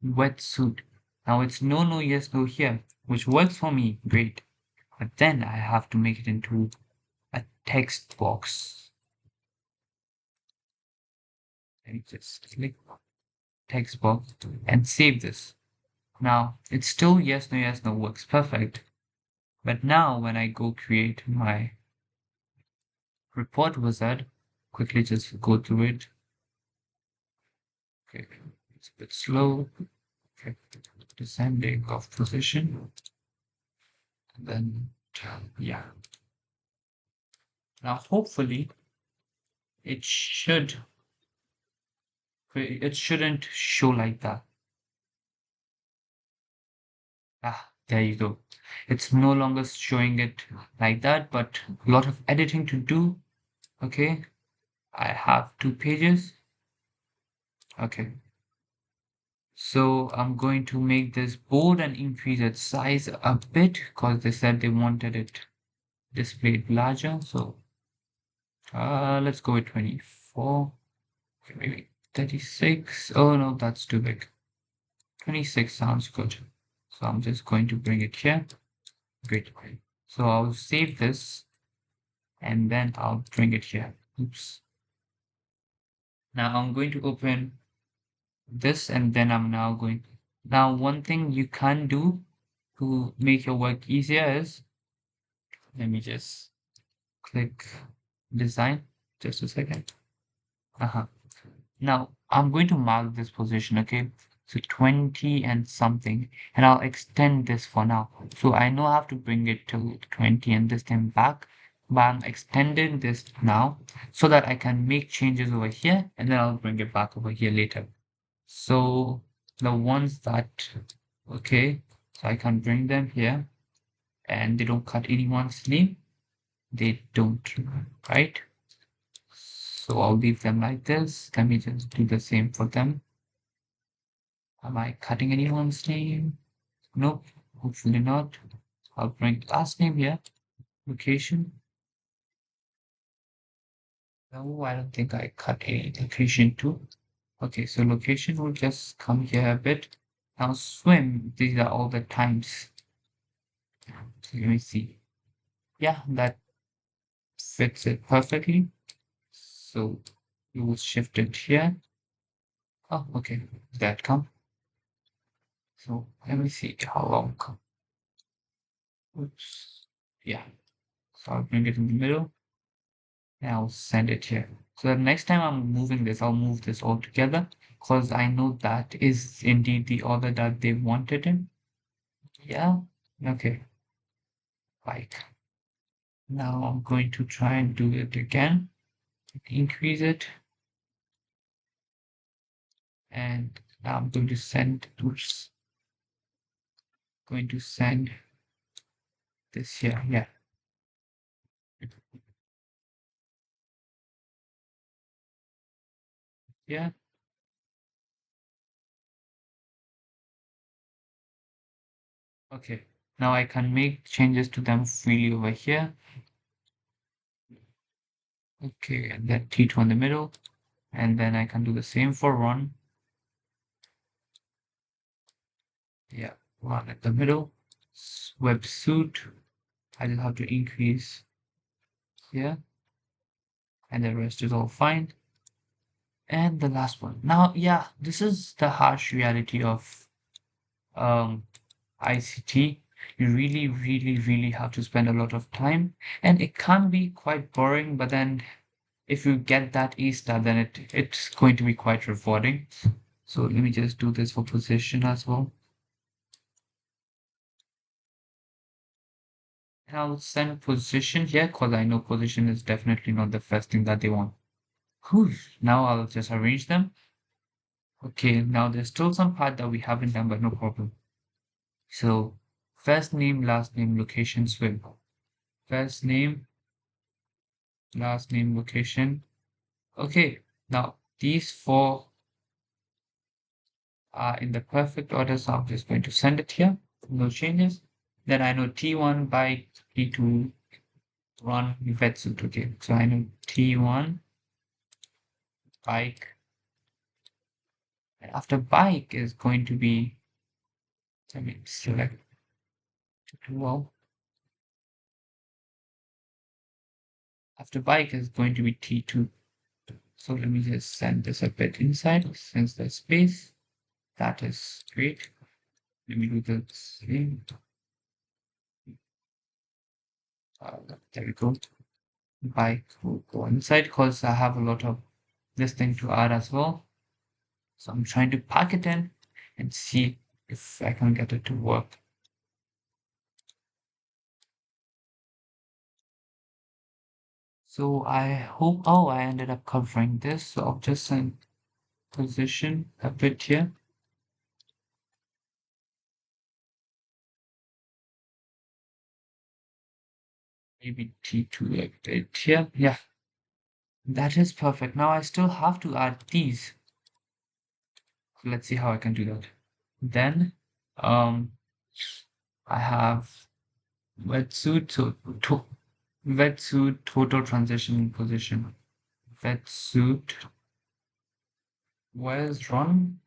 wetsuit. Now it's no, no, yes, no here, which works for me. Great. But then I have to make it into a text box. Let me just click text box and save this. Now it's still yes, no works perfect. But now when I go create my report wizard, quickly just go through it. Okay, it's a bit slow. Okay, descending of position. And then, yeah. Now hopefully it should, it shouldn't show like that. Ah, there you go. It's no longer showing it like that, but a lot of editing to do. Okay, I have 2 pages. Okay, so I'm going to make this bold and increase its size a bit because they said they wanted it displayed larger. So let's go with 24, okay, maybe 36. Oh no, that's too big. 26 sounds good. So I'm just going to bring it here. Great. So I'll save this and then I'll bring it here. Oops. Now I'm going to open this and then I'm now going. Now one thing you can do to make your work easier is, let me just click design, just a second. Uh-huh. Now I'm going to mark this position, okay? So 20 and something, and I'll extend this for now. So I know I have to bring it to 20 and this time back, but I'm extending this now so that I can make changes over here and then I'll bring it back over here later. So the ones that, okay, so I can bring them here and they don't cut anyone's name. They don't, right? So I'll leave them like this. Let me just do the same for them. Am I cutting anyone's name? Nope, hopefully not. I'll bring last name here. Location. No, I don't think I cut any location too. Okay, so location will just come here a bit. Now swim, these are all the times. So let me see. Yeah, that fits it perfectly. So you will shift it here. Oh, okay, that come. So let me see how long. Oops. Yeah. So I'll bring it in the middle and I'll send it here. So the next time I'm moving this, I'll move this all together because I know that is indeed the order that they wanted in. Yeah. Okay. Like now I'm going to try and do it again. Increase it. And now I'm going to send, oops, going to send this here. Yeah. Yeah. Okay. Now I can make changes to them freely over here. Okay, and then T2 in the middle. And then I can do the same for run. Yeah, run at the middle. Websuit. I just have to increase here. And the rest is all fine. And the last one. Now, yeah, this is the harsh reality of um ICT. You really, really, really have to spend a lot of time. And it can be quite boring, but then if you get that A star, then it's going to be quite rewarding. So let me just do this for position as well. And I'll send position here because I know position is definitely not the first thing that they want. Whew. Now I'll just arrange them. Okay, now there's still some part that we haven't done, but no problem. So first name, last name, location, swim. First name, last name, location. Okay, now these four are in the perfect order, so I'm just going to send it here. No changes. Then I know T1 bike, T2 run, wetsuit. Okay, so I know T1 bike. And after bike is going to be, let me select well. After bike is going to be T2. So let me just send this a bit inside since there's space. That is great. Let me do the same. There we go. Bike will go inside because I have a lot of this thing to add as well. So I'm trying to pack it in and see if I can get it to work. So I hope, oh, I ended up covering this. So I'll just position a bit here. Maybe T2 a bit here. Yeah, that is perfect. Now I still have to add these. So let's see how I can do that. Then um, I have wetsuit, so wetsuit total transition position. Wetsuit, where's run?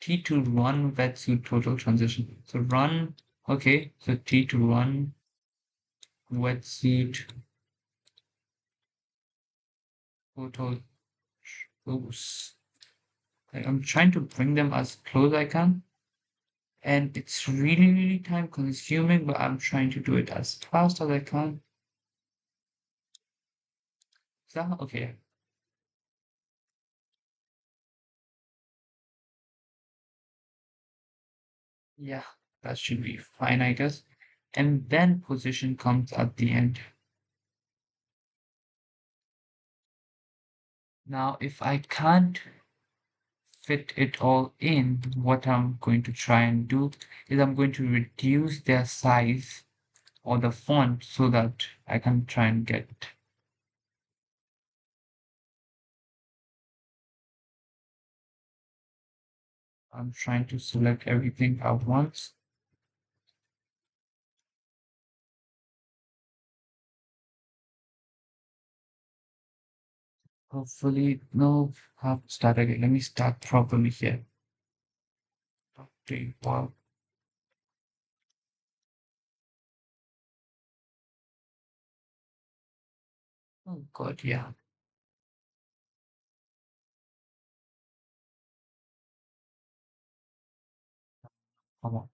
T to run wetsuit total transition. So run, okay, so T to run wetsuit total. Oops. I'm trying to bring them as close as I can. And it's really, really time consuming, but I'm trying to do it as fast as I can. Is that okay? Yeah, that should be fine, I guess. And then position comes at the end. Now, if I can't fit it all in, what I'm going to try and do is I'm going to reduce their size or the font so that I can try and get. I'm trying to select everything at once. Hopefully, no, have to start again. Let me start properly here. Okay, wow. Oh God, yeah. Come on.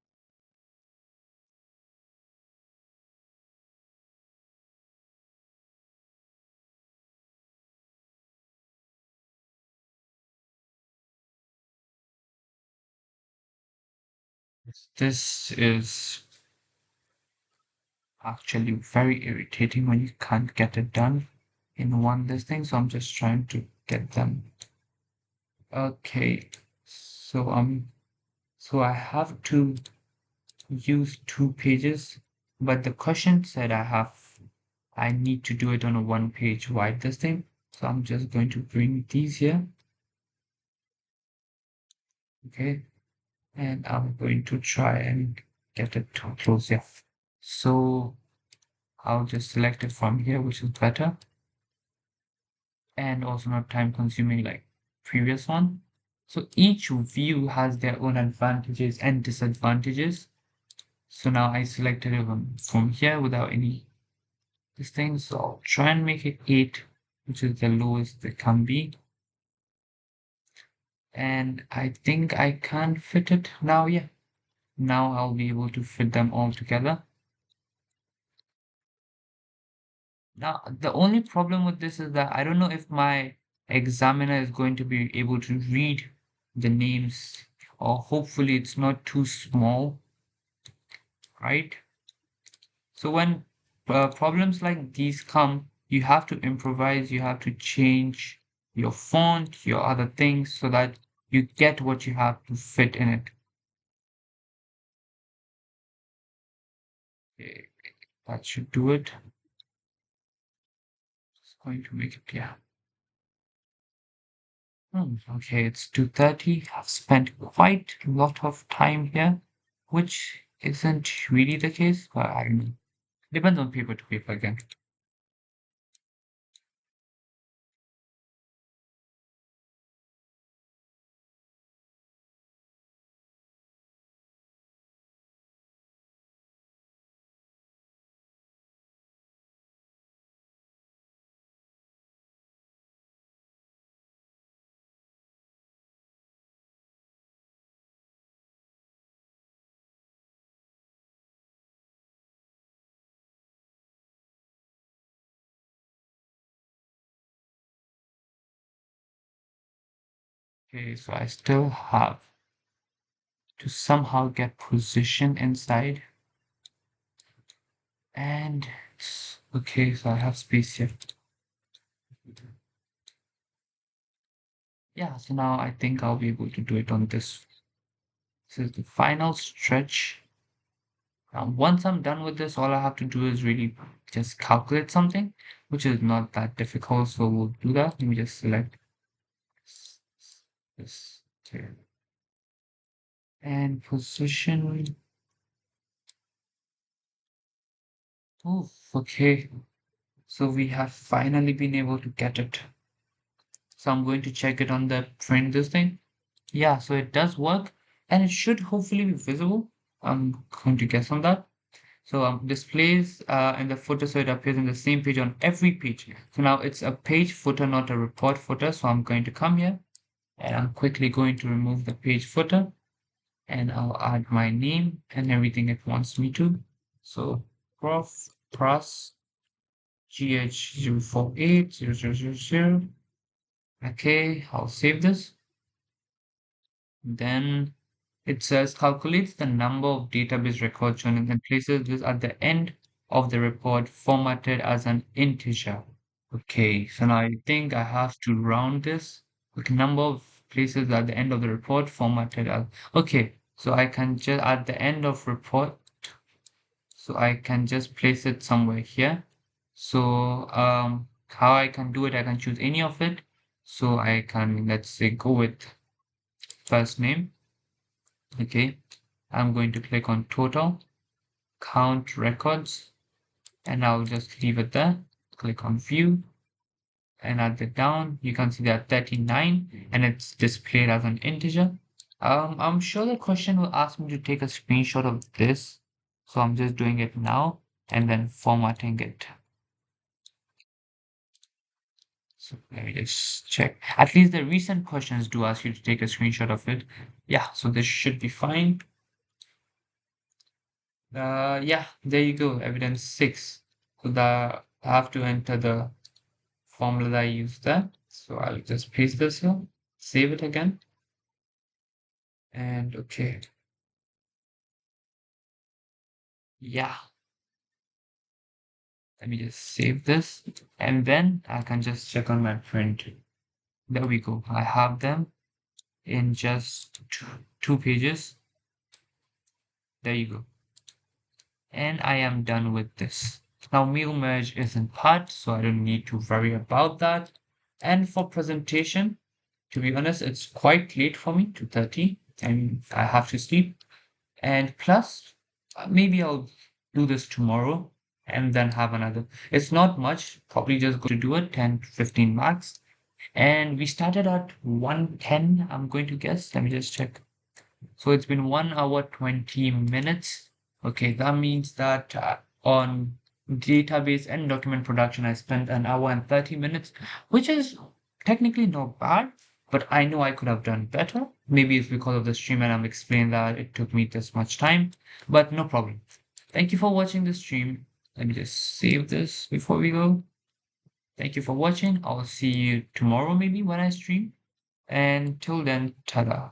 This is actually very irritating when you can't get it done in one this thing. So I'm just trying to get them. Okay. So so I have to use 2 pages, but the question said I need to do it on a 1 page wide this thing. So I'm just going to bring these here. Okay. And I'm going to try and get it to close here. So I'll just select it from here, which is better and also not time consuming like previous one. So each view has their own advantages and disadvantages. So now I selected it from here without any this thing. So I'll try and make it 8, which is the lowest it can be. And I think I can fit it now. Yeah, now I'll be able to fit them all together. Now, the only problem with this is that I don't know if my examiner is going to be able to read the names, or hopefully it's not too small, right? So when problems like these come, you have to improvise, you have to change your font, your other things so that you get what you have to fit in it. Okay, that should do it. It's going to make it, yeah. Okay, it's 2:30. I've spent quite a lot of time here, which isn't really the case, but I don't know. Depends on paper to paper again. Okay, so I still have to somehow get position inside. And okay, so I have space here. Yeah, so now I think I'll be able to do it on this. This is the final stretch. Once I'm done with this, all I have to do is really just calculate something, which is not that difficult. So we'll do that. Let me just select this. Okay. And position. Oh, okay. So we have finally been able to get it. So I'm going to check it on the print this thing. Yeah, so it does work and it should hopefully be visible. I'm going to guess on that. So displays in the footer so it appears in the same page on every page. So now it's a page footer, not a report footer. So I'm going to come here and I'm quickly going to remove the page footer and I'll add my name and everything it wants me to. So Prof Pras GH048000. Okay, I'll save this. Then it says calculates the number of database records shown and then places this at the end of the report formatted as an integer. Okay, so now I think I have to round this. Okay, number of places at the end of the report formatted as. Okay, so I can just at the end of report, so I can just place it somewhere here. So how I can do it, I can choose any of it. So I can, let's say, go with first name. Okay, I'm going to click on total, count records, and I'll just leave it there. Click on view, and at the down, you can see that 39, and it's displayed as an integer. I'm sure the question will ask me to take a screenshot of this, so I'm just doing it now and then formatting it. So let me just check. At least the recent questions do ask you to take a screenshot of it. Yeah, so this should be fine. Yeah, there you go, evidence 6. So that I have to enter the formula that I used there. So I'll just paste this here, save it again, and okay. Yeah, let me just save this, and then I can just check on my print. There we go. I have them in just two pages. There you go. And I am done with this. Now meal merge isn't part, so I don't need to worry about that. And for presentation, to be honest, it's quite late for me, 2:30, and I have to sleep. And plus, maybe I'll do this tomorrow and then have another. It's not much, probably just going to do it 10 to 15 marks. And we started at 1:10, I'm going to guess. Let me just check. So it's been 1 hour 20 minutes. Okay, that means that on database and document production, I spent an hour and 30 minutes, which is technically not bad, but I know I could have done better. Maybe it's because of the stream and I'm explaining that it took me this much time, but no problem. Thank you for watching the stream. Let me just save this before we go. Thank you for watching. I'll see you tomorrow maybe when I stream. And till then, ta-da.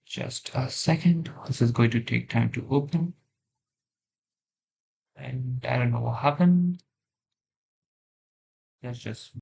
Just a second. This is going to take time to open. And I don't know what happened. Let's just